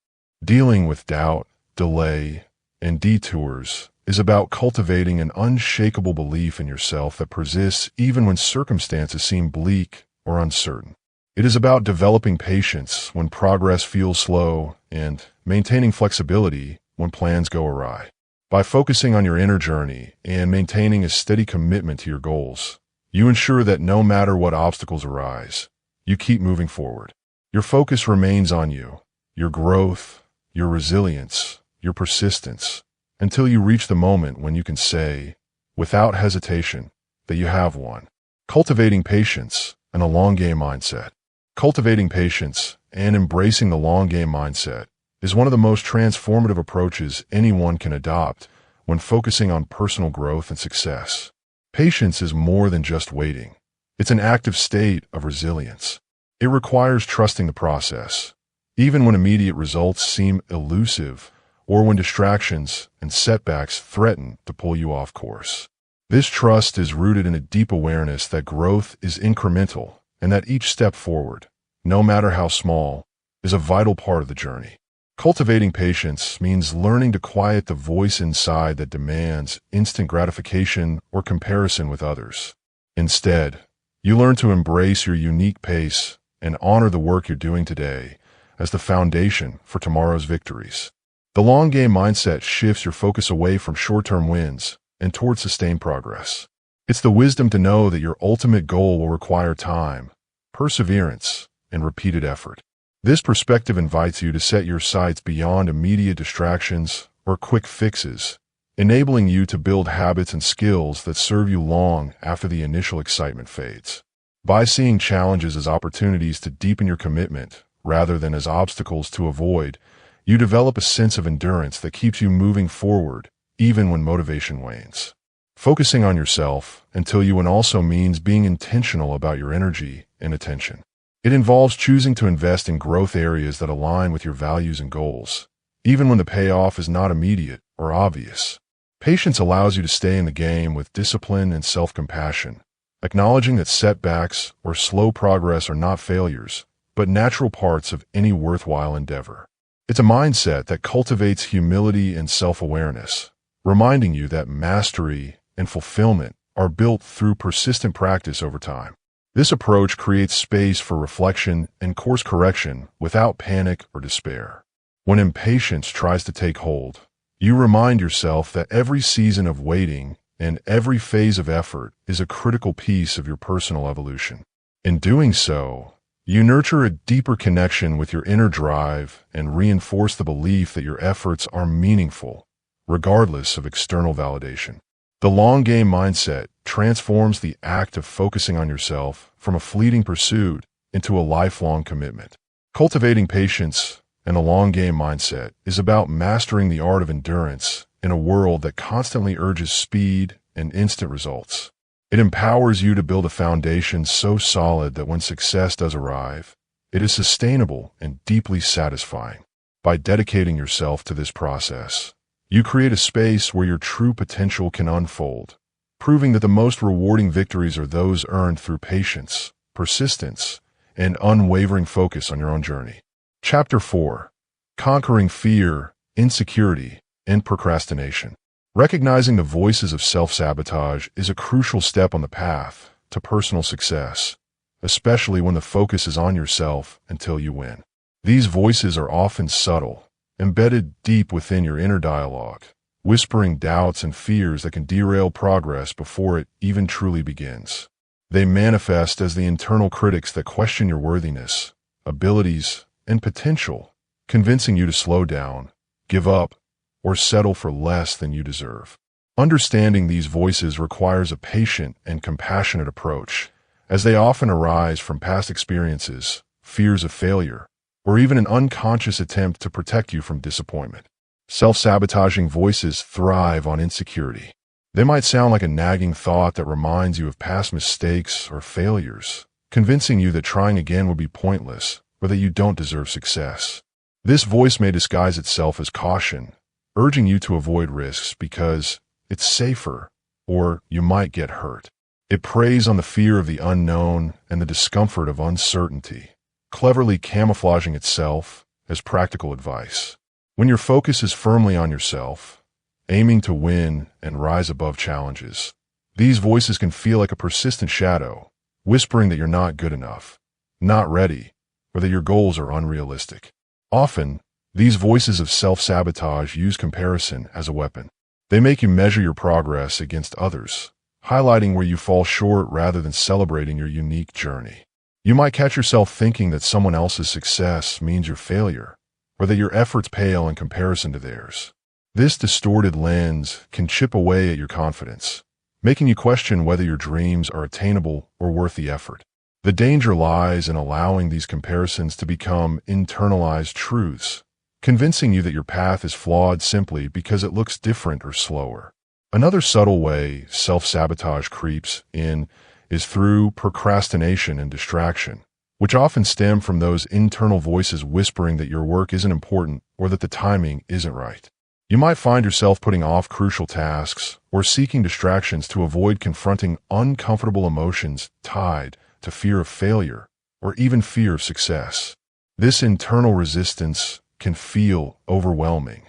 Dealing with doubt, delay, and detours is about cultivating an unshakable belief in yourself that persists even when circumstances seem bleak or uncertain. It is about developing patience when progress feels slow and maintaining flexibility when plans go awry. By focusing on your inner journey and maintaining a steady commitment to your goals, You ensure that no matter what obstacles arise, you keep moving forward. Your focus remains on you, your growth, your resilience, your persistence, until you reach the moment when you can say, without hesitation, that you have won. Cultivating patience and a long-game mindset. Cultivating patience and embracing the long-game mindset is one of the most transformative approaches anyone can adopt when focusing on personal growth and success. Patience is more than just waiting. It's an active state of resilience. It requires trusting the process, even when immediate results seem elusive or when distractions and setbacks threaten to pull you off course. This trust is rooted in a deep awareness that growth is incremental and that each step forward, no matter how small, is a vital part of the journey. Cultivating patience means learning to quiet the voice inside that demands instant gratification or comparison with others. Instead, you learn to embrace your unique pace and honor the work you're doing today as the foundation for tomorrow's victories. The long-game mindset shifts your focus away from short-term wins and towards sustained progress. It's the wisdom to know that your ultimate goal will require time, perseverance, and repeated effort. This perspective invites you to set your sights beyond immediate distractions or quick fixes, enabling you to build habits and skills that serve you long after the initial excitement fades. By seeing challenges as opportunities to deepen your commitment rather than as obstacles to avoid, you develop a sense of endurance that keeps you moving forward even when motivation wanes. Focusing on yourself until you win also means being intentional about your energy and attention. It involves choosing to invest in growth areas that align with your values and goals, even when the payoff is not immediate or obvious. Patience allows you to stay in the game with discipline and self-compassion, acknowledging that setbacks or slow progress are not failures, but natural parts of any worthwhile endeavor. It's a mindset that cultivates humility and self-awareness, reminding you that mastery and fulfillment are built through persistent practice over time. This approach creates space for reflection and course correction without panic or despair. When impatience tries to take hold, you remind yourself that every season of waiting and every phase of effort is a critical piece of your personal evolution. In doing so, you nurture a deeper connection with your inner drive and reinforce the belief that your efforts are meaningful, regardless of external validation. The long-game mindset transforms the act of focusing on yourself from a fleeting pursuit into a lifelong commitment. Cultivating patience and a long-game mindset is about mastering the art of endurance in a world that constantly urges speed and instant results. It empowers you to build a foundation so solid that when success does arrive, it is sustainable and deeply satisfying. By dedicating yourself to this process, you create a space where your true potential can unfold, proving that the most rewarding victories are those earned through patience, persistence, and unwavering focus on your own journey. Chapter 4. Conquering Fear, Insecurity, and Procrastination. Recognizing the voices of self-sabotage is a crucial step on the path to personal success, especially when the focus is on yourself until you win. These voices are often subtle, embedded deep within your inner dialogue, whispering doubts and fears that can derail progress before it even truly begins. They manifest as the internal critics that question your worthiness, abilities, and potential, convincing you to slow down, give up, or settle for less than you deserve. Understanding these voices requires a patient and compassionate approach, as they often arise from past experiences, fears of failure, or even an unconscious attempt to protect you from disappointment. Self-sabotaging voices thrive on insecurity. They might sound like a nagging thought that reminds you of past mistakes or failures, convincing you that trying again would be pointless or that you don't deserve success. This voice may disguise itself as caution, urging you to avoid risks because it's safer or you might get hurt. It preys on the fear of the unknown and the discomfort of uncertainty, cleverly camouflaging itself as practical advice. When your focus is firmly on yourself, aiming to win and rise above challenges, these voices can feel like a persistent shadow, whispering that you're not good enough, not ready, or that your goals are unrealistic. Often, these voices of self-sabotage use comparison as a weapon. They make you measure your progress against others, highlighting where you fall short rather than celebrating your unique journey. You might catch yourself thinking that someone else's success means your failure, or that your efforts pale in comparison to theirs. This distorted lens can chip away at your confidence, making you question whether your dreams are attainable or worth the effort. The danger lies in allowing these comparisons to become internalized truths, convincing you that your path is flawed simply because it looks different or slower. Another subtle way self-sabotage creeps in is through procrastination and distraction, which often stem from those internal voices whispering that your work isn't important or that the timing isn't right. You might find yourself putting off crucial tasks or seeking distractions to avoid confronting uncomfortable emotions tied to fear of failure or even fear of success. This internal resistance can feel overwhelming,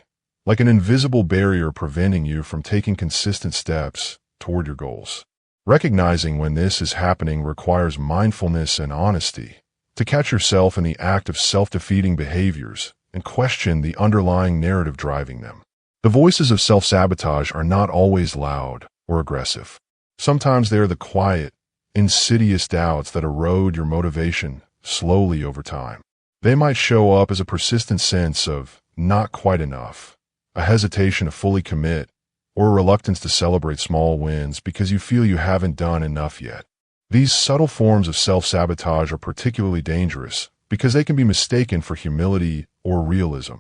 like an invisible barrier preventing you from taking consistent steps toward your goals. Recognizing when this is happening requires mindfulness and honesty to catch yourself in the act of self-defeating behaviors and question the underlying narrative driving them. The voices of self-sabotage are not always loud or aggressive. Sometimes they are the quiet, insidious doubts that erode your motivation slowly over time. They might show up as a persistent sense of not quite enough, a hesitation to fully commit, or a reluctance to celebrate small wins because you feel you haven't done enough yet. These subtle forms of self-sabotage are particularly dangerous because they can be mistaken for humility or realism,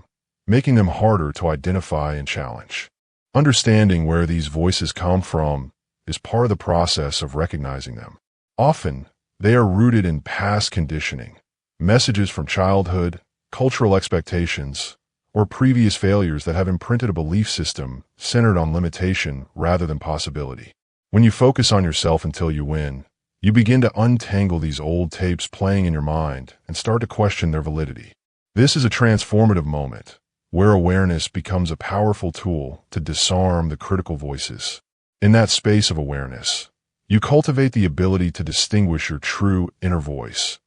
making them harder to identify and challenge. Understanding where these voices come from is part of the process of recognizing them. Often, they are rooted in past conditioning, messages from childhood, cultural expectations, or previous failures that have imprinted a belief system centered on limitation rather than possibility. When you focus on yourself until you win, you begin to untangle these old tapes playing in your mind and start to question their validity. This is a transformative moment, where awareness becomes a powerful tool to disarm the critical voices. In that space of awareness, you cultivate the ability to distinguish your true inner voice,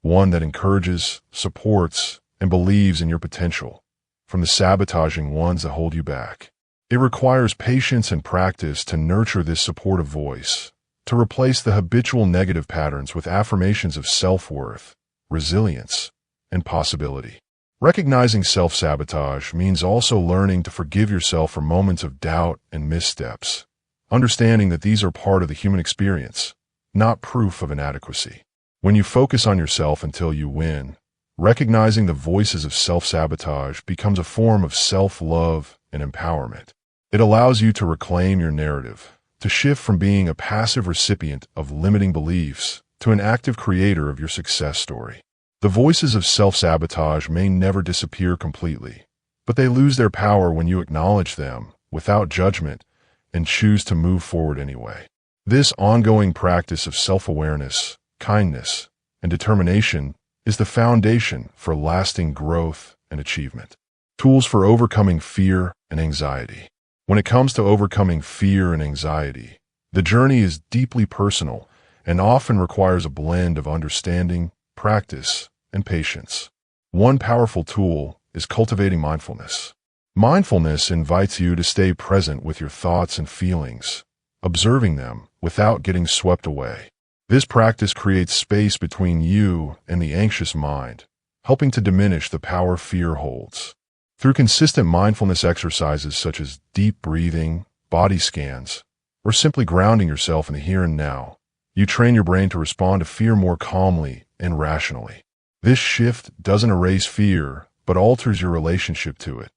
one that encourages, supports, and believes in your potential, from the sabotaging ones that hold you back. It requires patience and practice to nurture this supportive voice, to replace the habitual negative patterns with affirmations of self-worth, resilience, and possibility. Recognizing self-sabotage means also learning to forgive yourself for moments of doubt and missteps, understanding that these are part of the human experience, not proof of inadequacy. When you focus on yourself until you win, recognizing the voices of self-sabotage becomes a form of self-love and empowerment. It allows you to reclaim your narrative, to shift from being a passive recipient of limiting beliefs to an active creator of your success story. The voices of self-sabotage may never disappear completely, but they lose their power when you acknowledge them without judgment and choose to move forward anyway. This ongoing practice of self-awareness, kindness, and determination is the foundation for lasting growth and achievement. Tools for overcoming fear and anxiety. When it comes to overcoming fear and anxiety, the journey is deeply personal and often requires a blend of understanding, practice, and patience. One powerful tool is cultivating mindfulness. Mindfulness invites you to stay present with your thoughts and feelings, observing them without getting swept away. This practice creates space between you and the anxious mind, helping to diminish the power fear holds. Through consistent mindfulness exercises such as deep breathing, body scans, or simply grounding yourself in the here and now, you train your brain to respond to fear more calmly and rationally. This shift doesn't erase fear, but alters your relationship to it,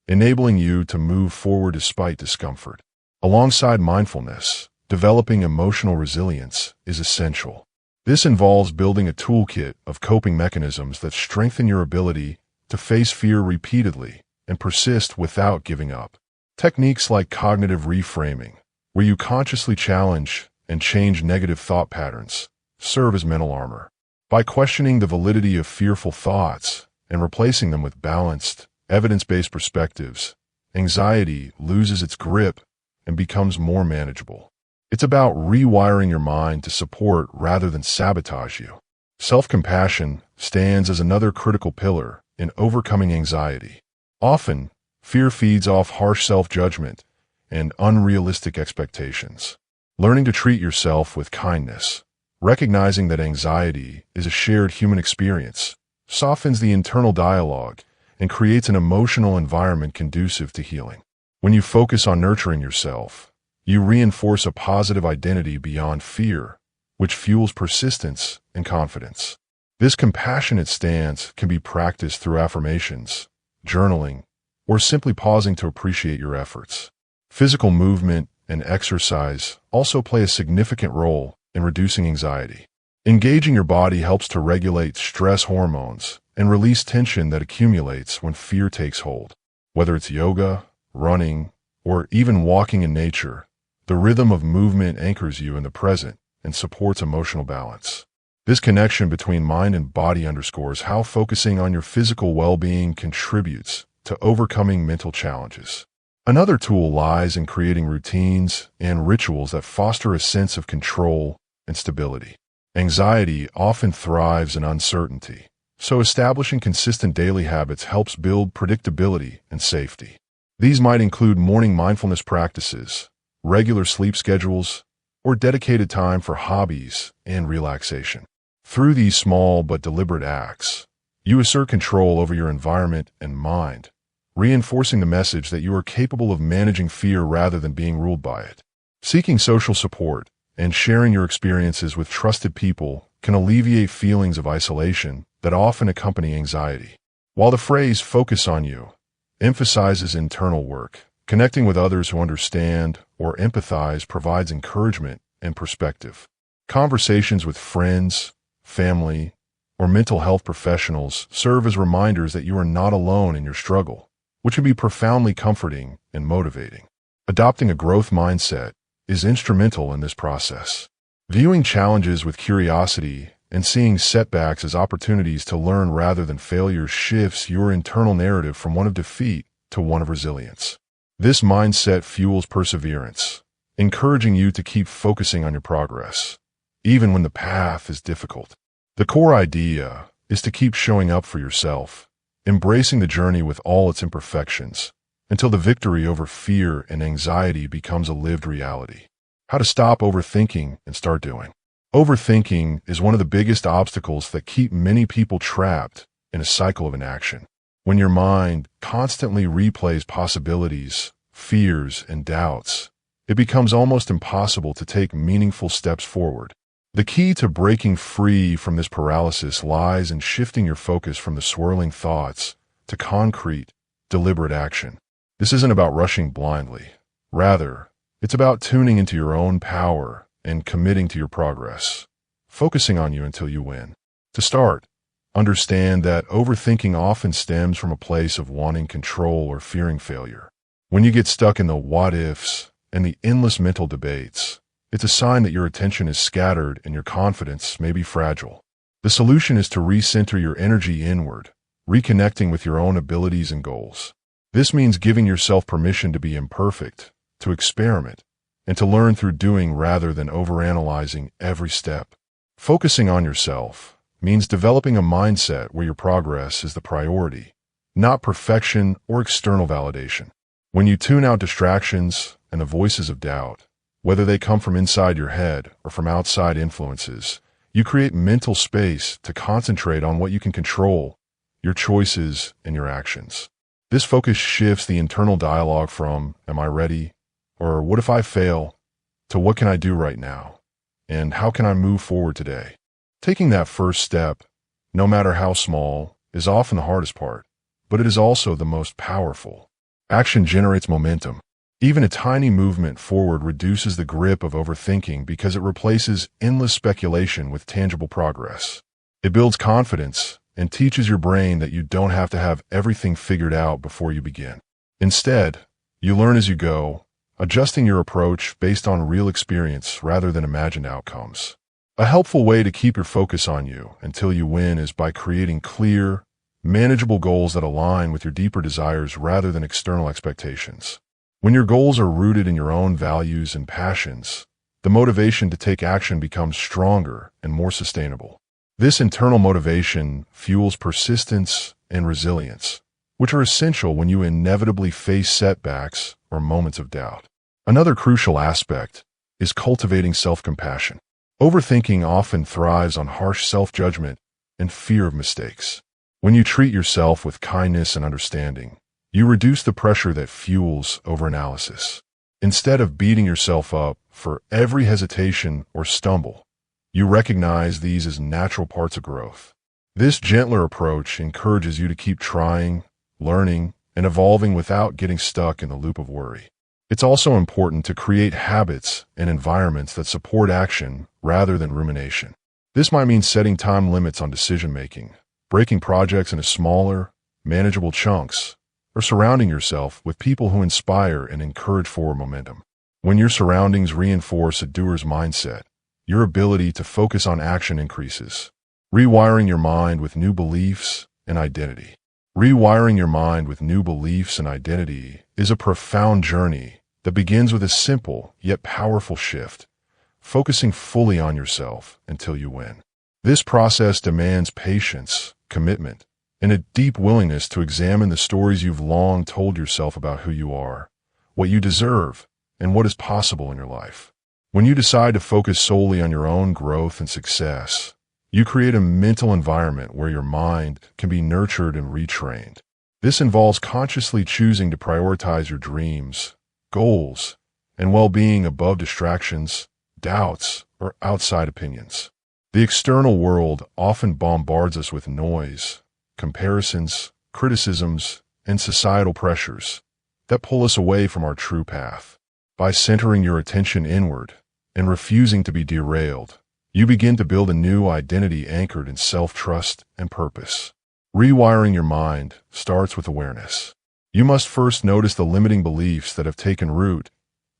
enabling you to move forward despite discomfort. Alongside mindfulness, developing emotional resilience is essential. This involves building a toolkit of coping mechanisms that strengthen your ability to face fear repeatedly and persist without giving up. Techniques like cognitive reframing, where you consciously challenge and change negative thought patterns, serve as mental armor. By questioning the validity of fearful thoughts and replacing them with balanced, evidence-based perspectives, anxiety loses its grip and becomes more manageable. It's about rewiring your mind to support rather than sabotage you. Self-compassion stands as another critical pillar in overcoming anxiety. Often, fear feeds off harsh self-judgment and unrealistic expectations. Learning to treat yourself with kindness, recognizing that anxiety is a shared human experience, softens the internal dialogue and creates an emotional environment conducive to healing. When you focus on nurturing yourself, you reinforce a positive identity beyond fear, which fuels persistence and confidence. This compassionate stance can be practiced through affirmations, journaling, or simply pausing to appreciate your efforts. Physical movement and exercise also play a significant role in reducing anxiety. Engaging your body helps to regulate stress hormones and release tension that accumulates when fear takes hold. Whether it's yoga, running, or even walking in nature, the rhythm of movement anchors you in the present and supports emotional balance. This connection between mind and body underscores how focusing on your physical well-being contributes to overcoming mental challenges. Another tool lies in creating routines and rituals that foster a sense of control and stability. Anxiety often thrives in uncertainty, so establishing consistent daily habits helps build predictability and safety. These might include morning mindfulness practices, regular sleep schedules, or dedicated time for hobbies and relaxation. Through these small but deliberate acts, you assert control over your environment and mind, reinforcing the message that you are capable of managing fear rather than being ruled by it. Seeking social support and sharing your experiences with trusted people can alleviate feelings of isolation that often accompany anxiety. While the phrase "focus on you" emphasizes internal work, connecting with others who understand or empathize provides encouragement and perspective. Conversations with friends, family, or mental health professionals serve as reminders that you are not alone in your struggle, which can be profoundly comforting and motivating. Adopting a growth mindset is instrumental in this process. Viewing challenges with curiosity and seeing setbacks as opportunities to learn rather than failures shifts your internal narrative from one of defeat to one of resilience. This mindset fuels perseverance, encouraging you to keep focusing on your progress, even when the path is difficult. The core idea is to keep showing up for yourself, embracing the journey with all its imperfections, until the victory over fear and anxiety becomes a lived reality. How to stop overthinking and start doing. Overthinking is one of the biggest obstacles that keep many people trapped in a cycle of inaction. When your mind constantly replays possibilities, fears, and doubts, it becomes almost impossible to take meaningful steps forward. The key to breaking free from this paralysis lies in shifting your focus from the swirling thoughts to concrete, deliberate action. This isn't about rushing blindly. Rather, it's about tuning into your own power and committing to your progress, focusing on you until you win. To start, understand that overthinking often stems from a place of wanting control or fearing failure. When you get stuck in the what-ifs and the endless mental debates, it's a sign that your attention is scattered and your confidence may be fragile. The solution is to recenter your energy inward, reconnecting with your own abilities and goals. This means giving yourself permission to be imperfect, to experiment, and to learn through doing rather than overanalyzing every step. Focusing on yourself means developing a mindset where your progress is the priority, not perfection or external validation. When you tune out distractions and the voices of doubt, whether they come from inside your head or from outside influences, you create mental space to concentrate on what you can control, your choices and your actions. This focus shifts the internal dialogue from "Am I ready?" or "What if I fail?" to "What can I do right now?" and "How can I move forward today?" Taking that first step, no matter how small, is often the hardest part, but it is also the most powerful. Action generates momentum. Even a tiny movement forward reduces the grip of overthinking because it replaces endless speculation with tangible progress. It builds confidence and teaches your brain that you don't have to have everything figured out before you begin. Instead, you learn as you go, adjusting your approach based on real experience rather than imagined outcomes. A helpful way to keep your focus on you until you win is by creating clear, manageable goals that align with your deeper desires rather than external expectations. When your goals are rooted in your own values and passions, the motivation to take action becomes stronger and more sustainable. This internal motivation fuels persistence and resilience, which are essential when you inevitably face setbacks or moments of doubt. Another crucial aspect is cultivating self-compassion. Overthinking often thrives on harsh self-judgment and fear of mistakes. When you treat yourself with kindness and understanding, you reduce the pressure that fuels overanalysis. Instead of beating yourself up for every hesitation or stumble, you recognize these as natural parts of growth. This gentler approach encourages you to keep trying, learning, and evolving without getting stuck in the loop of worry. It's also important to create habits and environments that support action rather than rumination. This might mean setting time limits on decision-making, breaking projects into smaller, manageable chunks, or surrounding yourself with people who inspire and encourage forward momentum. When your surroundings reinforce a doer's mindset, your ability to focus on action increases, rewiring your mind with new beliefs and identity. Rewiring your mind with new beliefs and identity is a profound journey that begins with a simple yet powerful shift, focusing fully on yourself until you win. This process demands patience, commitment, and a deep willingness to examine the stories you've long told yourself about who you are, what you deserve, and what is possible in your life. When you decide to focus solely on your own growth and success, you create a mental environment where your mind can be nurtured and retrained. This involves consciously choosing to prioritize your dreams, goals, and well-being above distractions, doubts, or outside opinions. The external world often bombards us with noise, comparisons, criticisms, and societal pressures that pull us away from our true path. By centering your attention inward and refusing to be derailed, you begin to build a new identity anchored in self-trust and purpose. Rewiring your mind starts with awareness. You must first notice the limiting beliefs that have taken root,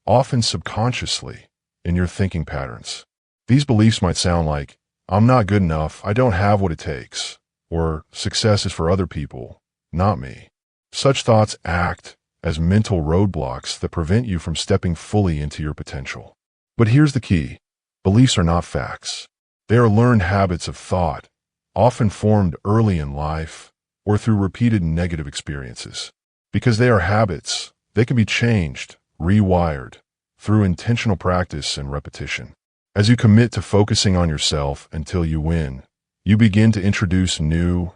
often subconsciously, in your thinking patterns. These beliefs might sound like, "I'm not good enough, I don't have what it takes," or "success is for other people, not me." Such thoughts act as mental roadblocks that prevent you from stepping fully into your potential. But here's the key. Beliefs are not facts. They are learned habits of thought, often formed early in life or through repeated negative experiences. Because they are habits, they can be changed, rewired, through intentional practice and repetition. As you commit to focusing on yourself until you win, you begin to introduce new,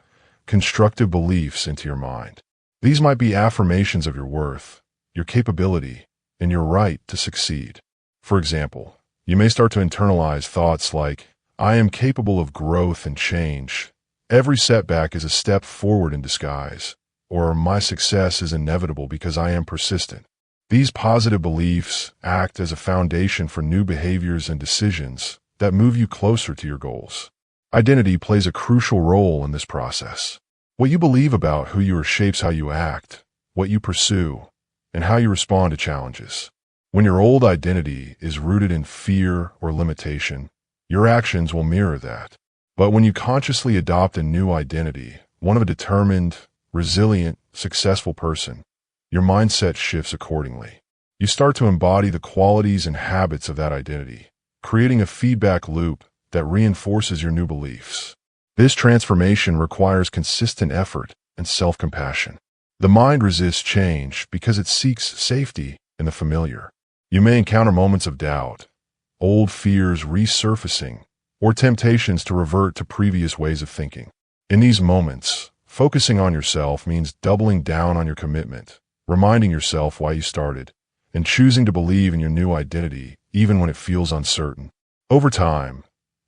constructive beliefs into your mind. These might be affirmations of your worth, your capability, and your right to succeed. For example, you may start to internalize thoughts like, "I am capable of growth and change. Every setback is a step forward in disguise," or "my success is inevitable because I am persistent." These positive beliefs act as a foundation for new behaviors and decisions that move you closer to your goals. Identity plays a crucial role in this process. What you believe about who you are shapes how you act, what you pursue, and how you respond to challenges. When your old identity is rooted in fear or limitation, your actions will mirror that. But when you consciously adopt a new identity, one of a determined, resilient, successful person, your mindset shifts accordingly. You start to embody the qualities and habits of that identity, creating a feedback loop that reinforces your new beliefs. This transformation requires consistent effort and self-compassion. The mind resists change because it seeks safety in the familiar. You may encounter moments of doubt, old fears resurfacing, or temptations to revert to previous ways of thinking. In these moments, focusing on yourself means doubling down on your commitment, reminding yourself why you started, and choosing to believe in your new identity even when it feels uncertain. Over time,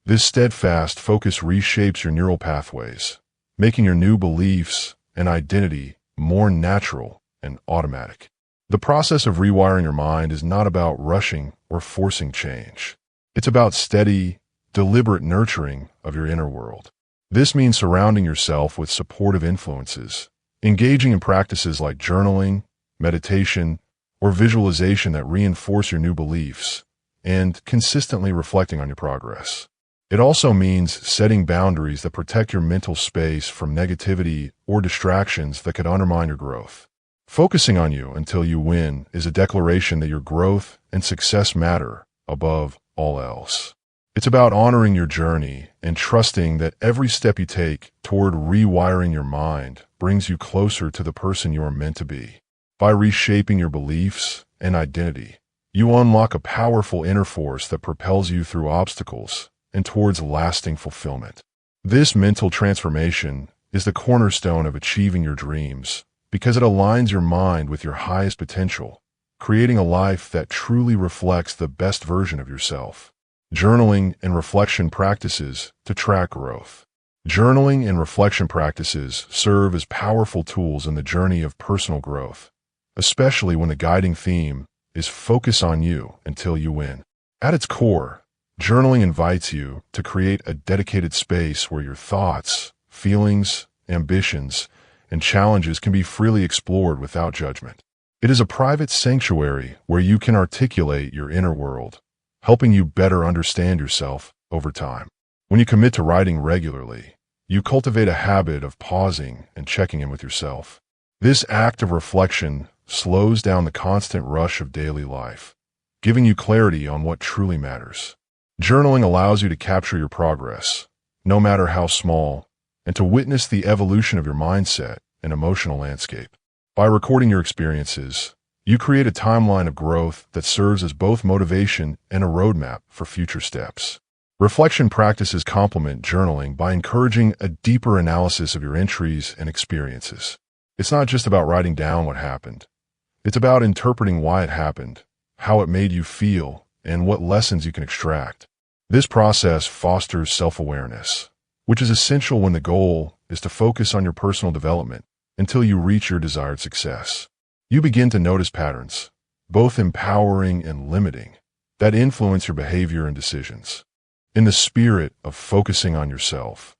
this steadfast focus reshapes your neural pathways, making your new beliefs and identity more natural and automatic. The process of rewiring your mind is not about rushing or forcing change. It's about steady, deliberate nurturing of your inner world. This means surrounding yourself with supportive influences, engaging in practices like journaling, meditation, or visualization that reinforce your new beliefs, and consistently reflecting on your progress. It also means setting boundaries that protect your mental space from negativity or distractions that could undermine your growth. Focusing on you until you win is a declaration that your growth and success matter above all else. It's about honoring your journey and trusting that every step you take toward rewiring your mind brings you closer to the person you are meant to be. By reshaping your beliefs and identity, You unlock a powerful inner force that propels you through obstacles and towards lasting fulfillment. This mental transformation is the cornerstone of achieving your dreams because it aligns your mind with your highest potential, creating a life that truly reflects the best version of yourself. Journaling and reflection practices to track growth. Journaling and reflection practices serve as powerful tools in the journey of personal growth, especially when the guiding theme is focus on you until you win. At its core, journaling invites you to create a dedicated space where your thoughts, feelings, ambitions, and challenges can be freely explored without judgment. It is a private sanctuary where you can articulate your inner world, helping you better understand yourself over time. When you commit to writing regularly, you cultivate a habit of pausing and checking in with yourself. This act of reflection slows down the constant rush of daily life, giving you clarity on what truly matters. Journaling allows you to capture your progress, no matter how small, and to witness the evolution of your mindset and emotional landscape. By recording your experiences, you create a timeline of growth that serves as both motivation and a roadmap for future steps. Reflection practices complement journaling by encouraging a deeper analysis of your entries and experiences. It's not just about writing down what happened. It's about interpreting why it happened, how it made you feel, and what lessons you can extract. This process fosters self-awareness, which is essential when the goal is to focus on your personal development until you reach your desired success. You begin to notice patterns, both empowering and limiting, that influence your behavior and decisions. In the spirit of focusing on yourself,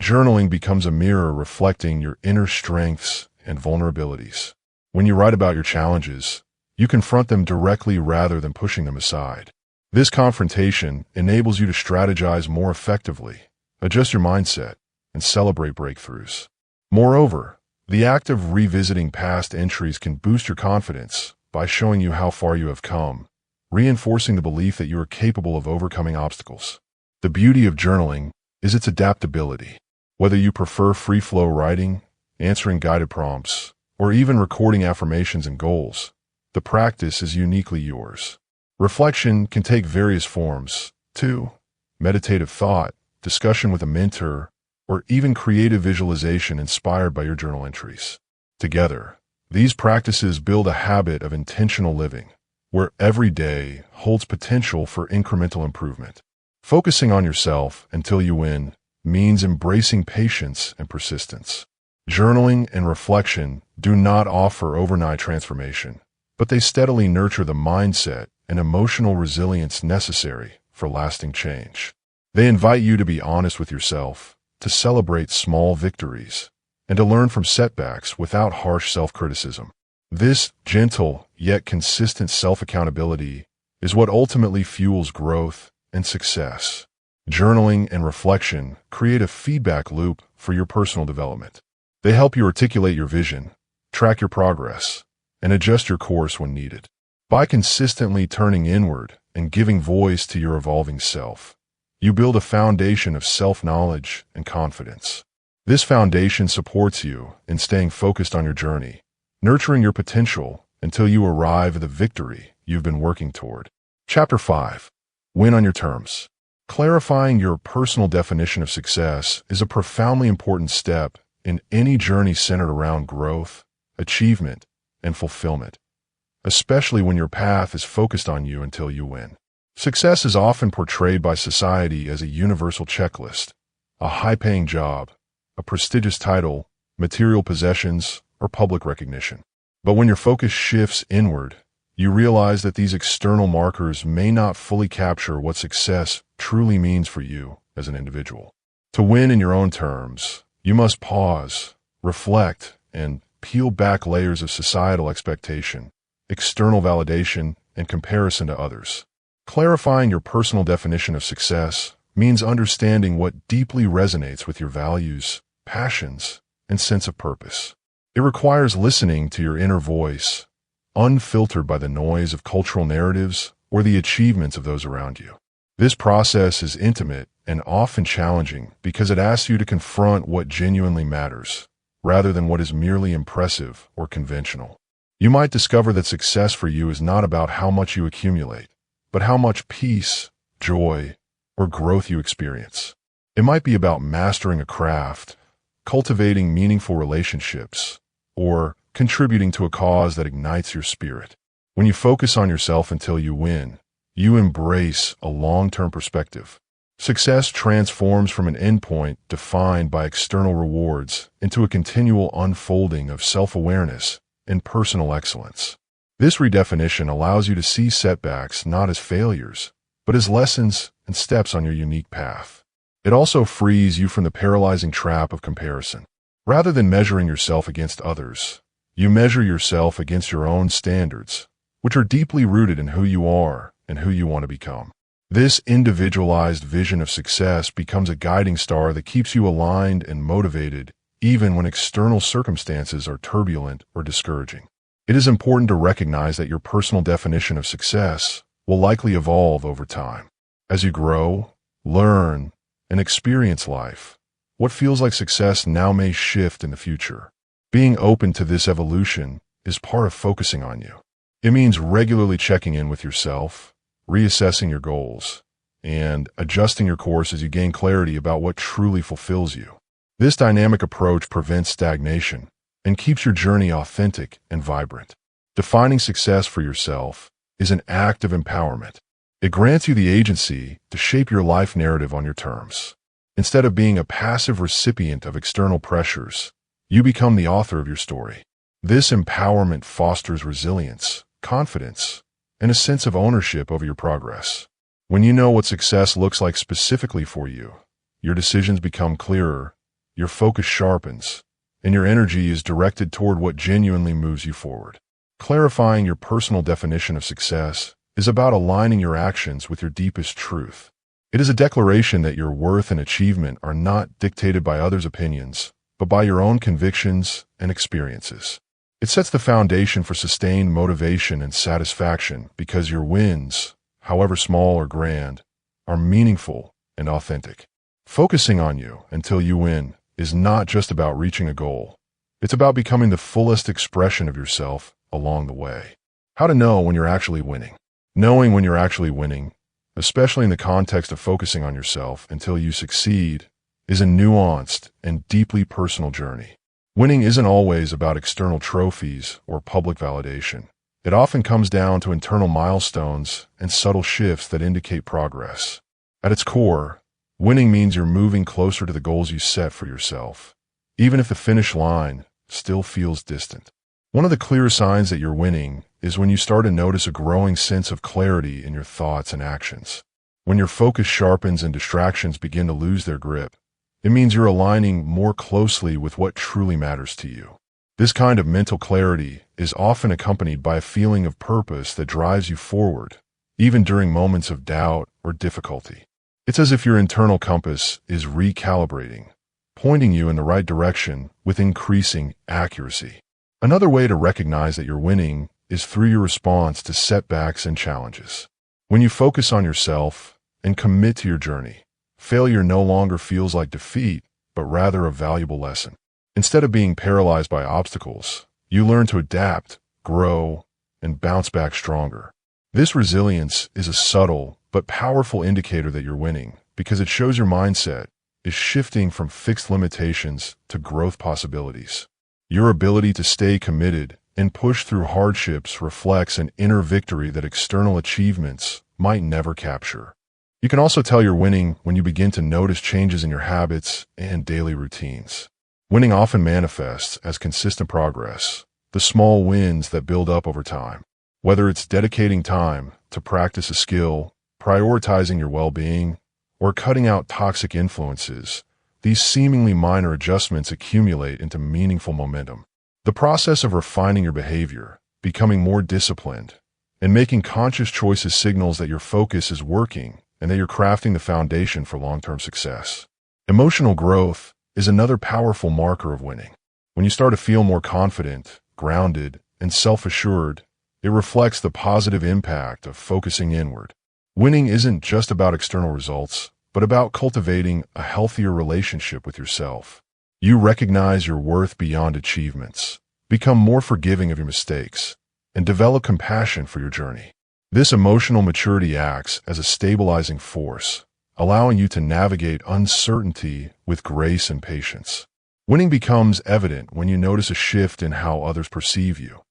journaling becomes a mirror reflecting your inner strengths and vulnerabilities. When you write about your challenges, you confront them directly rather than pushing them aside. This confrontation enables you to strategize more effectively, adjust your mindset, and celebrate breakthroughs. Moreover, the act of revisiting past entries can boost your confidence by showing you how far you have come, reinforcing the belief that you are capable of overcoming obstacles. The beauty of journaling is its adaptability. Whether you prefer free-flow writing, answering guided prompts, or even recording affirmations and goals, the practice is uniquely yours. Reflection can take various forms, too: meditative thought, discussion with a mentor, or even creative visualization inspired by your journal entries. Together, these practices build a habit of intentional living, where every day holds potential for incremental improvement. Focusing on yourself until you win means embracing patience and persistence. Journaling and reflection do not offer overnight transformation, but they steadily nurture the mindset and emotional resilience necessary for lasting change. They invite you to be honest with yourself, to celebrate small victories, and to learn from setbacks without harsh self-criticism. This gentle yet consistent self-accountability is what ultimately fuels growth and success. Journaling and reflection create a feedback loop for your personal development. They help you articulate your vision, track your progress, and adjust your course when needed. By consistently turning inward and giving voice to your evolving self, you build a foundation of self-knowledge and confidence. This foundation supports you in staying focused on your journey, nurturing your potential until you arrive at the victory you've been working toward. Chapter 5. Win on your terms. Clarifying your personal definition of success is a profoundly important step in any journey centered around growth, achievement, and fulfillment, especially when your path is focused on you until you win. Success is often portrayed by society as a universal checklist: a high-paying job, a prestigious title, material possessions, or public recognition. But when your focus shifts inward, you realize that these external markers may not fully capture what success truly means for you as an individual. To win in your own terms, you must pause, reflect, and peel back layers of societal expectation, external validation, and comparison to others. Clarifying your personal definition of success means understanding what deeply resonates with your values, passions, and sense of purpose. It requires listening to your inner voice, unfiltered by the noise of cultural narratives or the achievements of those around you. This process is intimate and often challenging because it asks you to confront what genuinely matters, rather than what is merely impressive or conventional. You might discover that success for you is not about how much you accumulate, but how much peace, joy, or growth you experience. It might be about mastering a craft, cultivating meaningful relationships, or contributing to a cause that ignites your spirit. When you focus on yourself until you win, you embrace a long-term perspective. Success transforms from an endpoint defined by external rewards into a continual unfolding of self-awareness and personal excellence. This redefinition allows you to see setbacks not as failures, but as lessons and steps on your unique path. It also frees you from the paralyzing trap of comparison. Rather than measuring yourself against others, you measure yourself against your own standards, which are deeply rooted in who you are and who you want to become. This individualized vision of success becomes a guiding star that keeps you aligned and motivated even when external circumstances are turbulent or discouraging. It is important to recognize that your personal definition of success will likely evolve over time. As you grow, learn, and experience life, what feels like success now may shift in the future. Being open to this evolution is part of focusing on you. It means regularly checking in with yourself, reassessing your goals, and adjusting your course as you gain clarity about what truly fulfills you. This dynamic approach prevents stagnation and keeps your journey authentic and vibrant. Defining success for yourself is an act of empowerment. It grants you the agency to shape your life narrative on your terms. Instead of being a passive recipient of external pressures, you become the author of your story. This empowerment fosters resilience, confidence, and a sense of ownership over your progress. When you know what success looks like specifically for you, your decisions become clearer, your focus sharpens, and your energy is directed toward what genuinely moves you forward. Clarifying your personal definition of success is about aligning your actions with your deepest truth. It is a declaration that your worth and achievement are not dictated by others' opinions, but by your own convictions and experiences. It sets the foundation for sustained motivation and satisfaction because your wins, however small or grand, are meaningful and authentic. Focusing on you until you win is not just about reaching a goal. It's about becoming the fullest expression of yourself along the way. How to know when you're actually winning. Knowing when you're actually winning, especially in the context of focusing on yourself until you succeed, is a nuanced and deeply personal journey. Winning isn't always about external trophies or public validation. It often comes down to internal milestones and subtle shifts that indicate progress. At its core, winning means you're moving closer to the goals you set for yourself, even if the finish line still feels distant. One of the clear signs that you're winning is when you start to notice a growing sense of clarity in your thoughts and actions. When your focus sharpens and distractions begin to lose their grip, it means you're aligning more closely with what truly matters to you. This kind of mental clarity is often accompanied by a feeling of purpose that drives you forward, even during moments of doubt or difficulty. It's as if your internal compass is recalibrating, pointing you in the right direction with increasing accuracy. Another way to recognize that you're winning is through your response to setbacks and challenges. When you focus on yourself and commit to your journey, failure no longer feels like defeat, but rather a valuable lesson. Instead of being paralyzed by obstacles, you learn to adapt, grow, and bounce back stronger. This resilience is a subtle but powerful indicator that you're winning because it shows your mindset is shifting from fixed limitations to growth possibilities. Your ability to stay committed and push through hardships reflects an inner victory that external achievements might never capture. You can also tell you're winning when you begin to notice changes in your habits and daily routines. Winning often manifests as consistent progress, the small wins that build up over time. Whether it's dedicating time to practice a skill, prioritizing your well-being, or cutting out toxic influences, these seemingly minor adjustments accumulate into meaningful momentum. The process of refining your behavior, becoming more disciplined, and making conscious choices signals that your focus is working and that you're crafting the foundation for long-term success. Emotional growth is another powerful marker of winning. When you start to feel more confident, grounded, and self-assured, it reflects the positive impact of focusing inward. Winning isn't just about external results, but about cultivating a healthier relationship with yourself. You recognize your worth beyond achievements, Become more forgiving of your mistakes, and develop compassion for your journey. This emotional maturity acts as a stabilizing force, allowing you to navigate uncertainty with grace and patience. Winning becomes evident when you notice a shift in how others perceive you,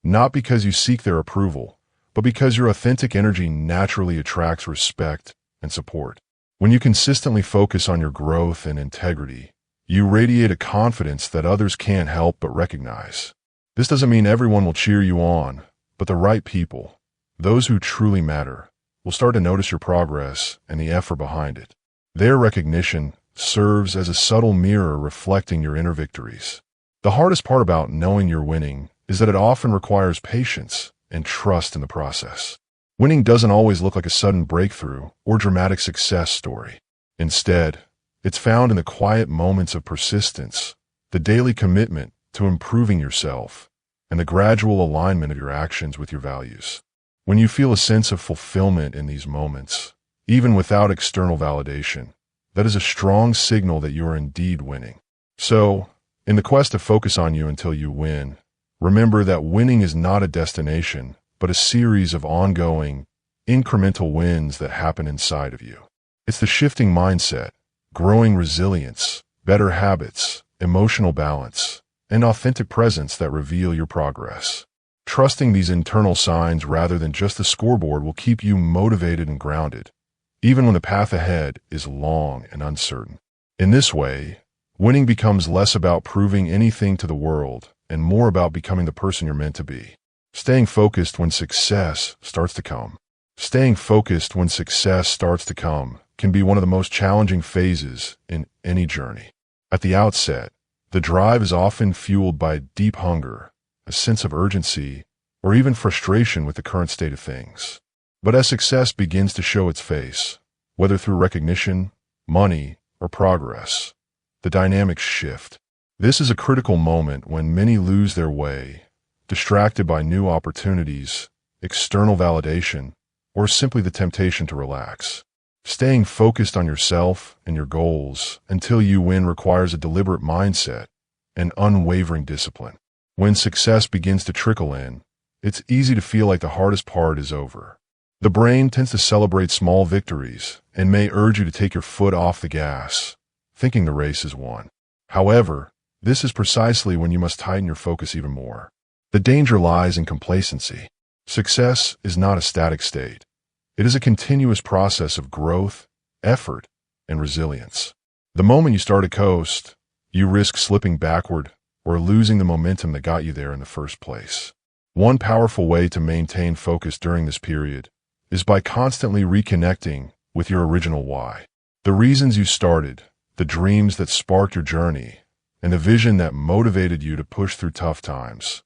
not because you seek their approval, but because your authentic energy naturally attracts respect and support. When you consistently focus on your growth and integrity, you radiate a confidence that others can't help but recognize. This doesn't mean everyone will cheer you on, but the right people, those who truly matter, will start to notice your progress and the effort behind it. Their recognition serves as a subtle mirror reflecting your inner victories. The hardest part about knowing you're winning is that it often requires patience and trust in the process. Winning doesn't always look like a sudden breakthrough or dramatic success story. Instead, it's found in the quiet moments of persistence, the daily commitment to improving yourself, and the gradual alignment of your actions with your values. When you feel a sense of fulfillment in these moments, even without external validation, that is a strong signal that you are indeed winning. So, in the quest to focus on you until you win, remember that winning is not a destination, but a series of ongoing, incremental wins that happen inside of you. It's the shifting mindset, growing resilience, better habits, emotional balance, and authentic presence that reveal your progress. Trusting these internal signs rather than just the scoreboard will keep you motivated and grounded, even when the path ahead is long and uncertain. In this way, winning becomes less about proving anything to the world and more about becoming the person you're meant to be. Staying focused when success starts to come. Staying focused when success starts to come can be one of the most challenging phases in any journey. At the outset, the drive is often fueled by deep hunger, a sense of urgency, or even frustration with the current state of things. But as success begins to show its face, whether through recognition, money, or progress, the dynamics shift. This is a critical moment when many lose their way, distracted by new opportunities, external validation, or simply the temptation to relax. Staying focused on yourself and your goals until you win requires a deliberate mindset and unwavering discipline. When success begins to trickle in, it's easy to feel like the hardest part is over. The brain tends to celebrate small victories and may urge you to take your foot off the gas, thinking the race is won. However, this is precisely when you must tighten your focus even more. The danger lies in complacency. Success is not a static state. It is a continuous process of growth, effort, and resilience. The moment you start to coast, you risk slipping backward or losing the momentum that got you there in the first place. One powerful way to maintain focus during this period is by constantly reconnecting with your original why. The reasons you started, the dreams that sparked your journey, and the vision that motivated you to push through tough times.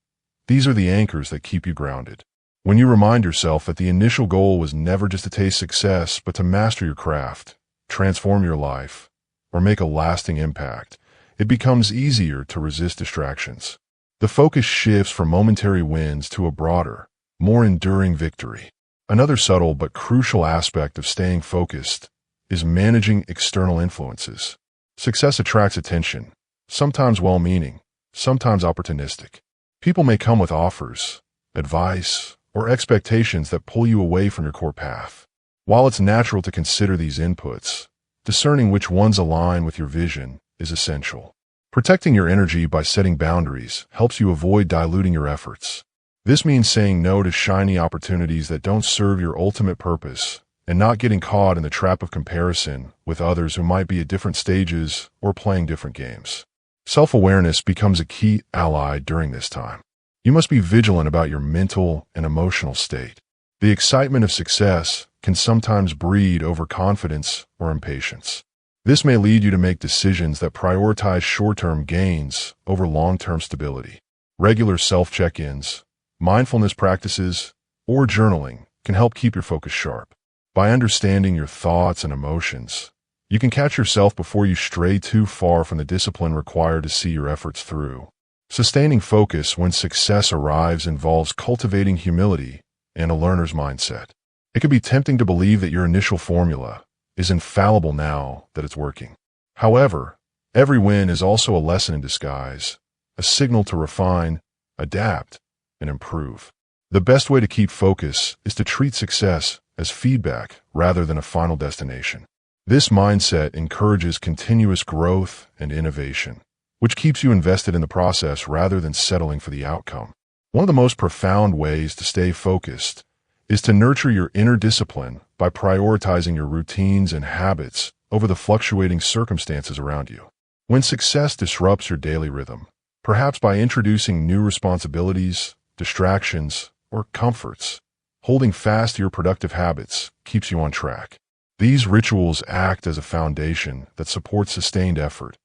These are the anchors that keep you grounded. When you remind yourself that the initial goal was never just to taste success, but to master your craft, transform your life, or make a lasting impact, it becomes easier to resist distractions. The focus shifts from momentary wins to a broader, more enduring victory. Another subtle but crucial aspect of staying focused is managing external influences. Success attracts attention, sometimes well-meaning, sometimes opportunistic. People may come with offers, advice, or expectations that pull you away from your core path. While it's natural to consider these inputs, discerning which ones align with your vision is essential. Protecting your energy by setting boundaries helps you avoid diluting your efforts. This means saying no to shiny opportunities that don't serve your ultimate purpose and not getting caught in the trap of comparison with others who might be at different stages or playing different games. Self-awareness becomes a key ally during this time. You must be vigilant about your mental and emotional state. The excitement of success can sometimes breed overconfidence or impatience. This may lead you to make decisions that prioritize short-term gains over long-term stability. Regular self-check-ins, mindfulness practices, or journaling can help keep your focus sharp. By understanding your thoughts and emotions, you can catch yourself before you stray too far from the discipline required to see your efforts through. Sustaining focus when success arrives involves cultivating humility and a learner's mindset. It can be tempting to believe that your initial formula is infallible now that it's working. However, every win is also a lesson in disguise, a signal to refine adapt, and improve. The best way to keep focus is to treat success as feedback rather than a final destination. This mindset encourages continuous growth and innovation, which keeps you invested in the process rather than settling for the outcome. One of the most profound ways to stay focused is to nurture your inner discipline by prioritizing your routines and habits over the fluctuating circumstances around you. When success disrupts your daily rhythm, perhaps by introducing new responsibilities, distractions, or comforts, holding fast to your productive habits keeps you on track. These rituals act as a foundation that supports sustained effort,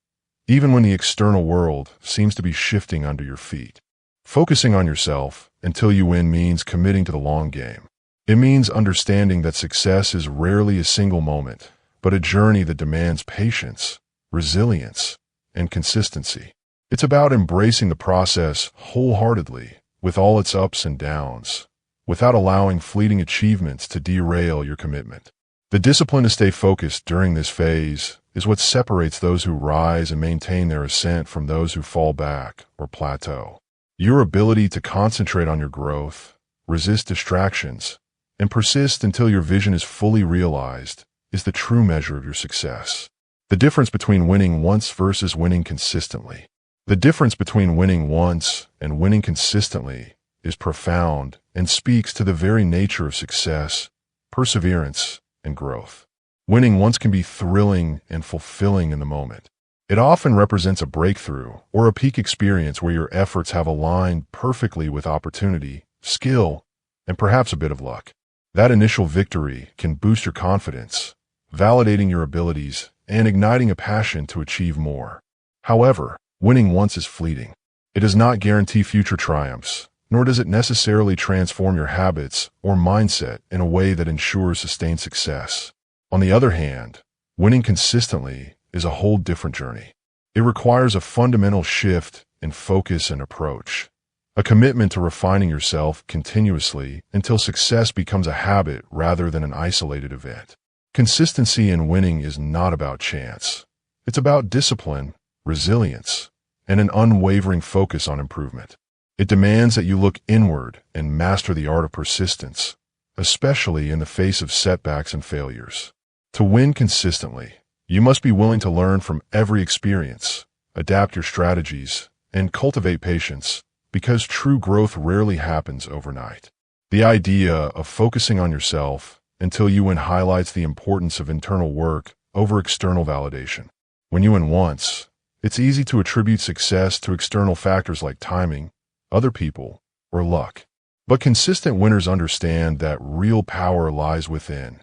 even when the external world seems to be shifting under your feet. Focusing on yourself until you win means committing to the long game. It means understanding that success is rarely a single moment, but a journey that demands patience, resilience, and consistency. It's about embracing the process wholeheartedly, with all its ups and downs, without allowing fleeting achievements to derail your commitment. The discipline to stay focused during this phase is what separates those who rise and maintain their ascent from those who fall back or plateau. Your ability to concentrate on your growth, resist distractions, and persist until your vision is fully realized is the true measure of your success. The difference between winning once versus winning consistently. The difference between winning once and winning consistently is profound and speaks to the very nature of success, perseverance, and growth. Winning once can be thrilling and fulfilling in the moment. It often represents a breakthrough or a peak experience where your efforts have aligned perfectly with opportunity, skill, and perhaps a bit of luck. That initial victory can boost your confidence, validating your abilities and igniting a passion to achieve more. However, winning once is fleeting. It does not guarantee future triumphs, nor does it necessarily transform your habits or mindset in a way that ensures sustained success. On the other hand, winning consistently is a whole different journey. It requires a fundamental shift in focus and approach, a commitment to refining yourself continuously until success becomes a habit rather than an isolated event. Consistency in winning is not about chance. It's about discipline, resilience, and an unwavering focus on improvement. It demands that you look inward and master the art of persistence, especially in the face of setbacks and failures. To win consistently, you must be willing to learn from every experience, adapt your strategies, and cultivate patience, because true growth rarely happens overnight. The idea of focusing on yourself until you win highlights the importance of internal work over external validation. When you win once, it's easy to attribute success to external factors like timing, other people, or luck. But consistent winners understand that real power lies within,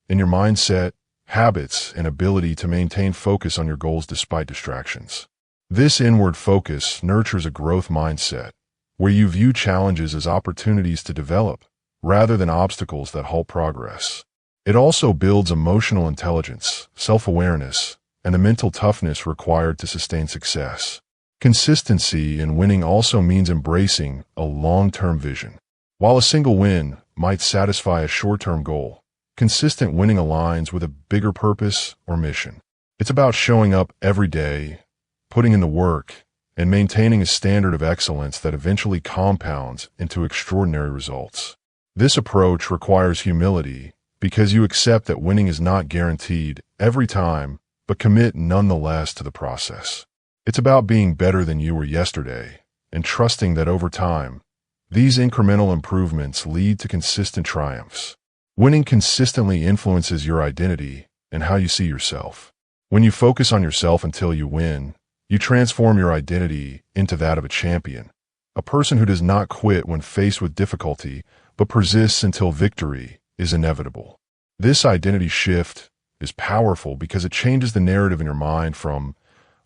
in your mindset, habits, and ability to maintain focus on your goals despite distractions. This inward focus nurtures a growth mindset, where you view challenges as opportunities to develop, rather than obstacles that halt progress. It also builds emotional intelligence, self-awareness, and the mental toughness required to sustain success. Consistency in winning also means embracing a long-term vision. While a single win might satisfy a short-term goal, consistent winning aligns with a bigger purpose or mission. It's about showing up every day, putting in the work, and maintaining a standard of excellence that eventually compounds into extraordinary results. This approach requires humility because you accept that winning is not guaranteed every time, but commit nonetheless to the process. It's about being better than you were yesterday and trusting that over time, these incremental improvements lead to consistent triumphs. Winning consistently influences your identity and how you see yourself. When you focus on yourself until you win, you transform your identity into that of a champion, a person who does not quit when faced with difficulty, but persists until victory is inevitable. This identity shift is powerful because it changes the narrative in your mind from,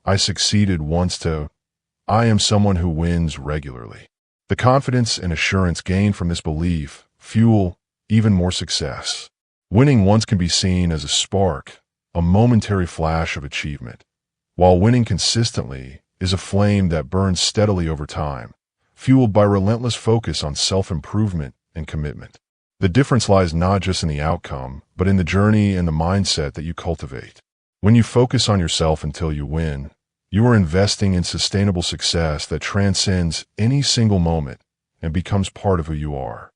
"I succeeded once" to, "I am someone who wins regularly." The confidence and assurance gained from this belief fuel even more success. Winning once can be seen as a spark, a momentary flash of achievement, while winning consistently is a flame that burns steadily over time, fueled by relentless focus on self-improvement and commitment. The difference lies not just in the outcome, but in the journey and the mindset that you cultivate. When you focus on yourself until you win, You are investing in sustainable success that transcends any single moment and becomes part of who you are.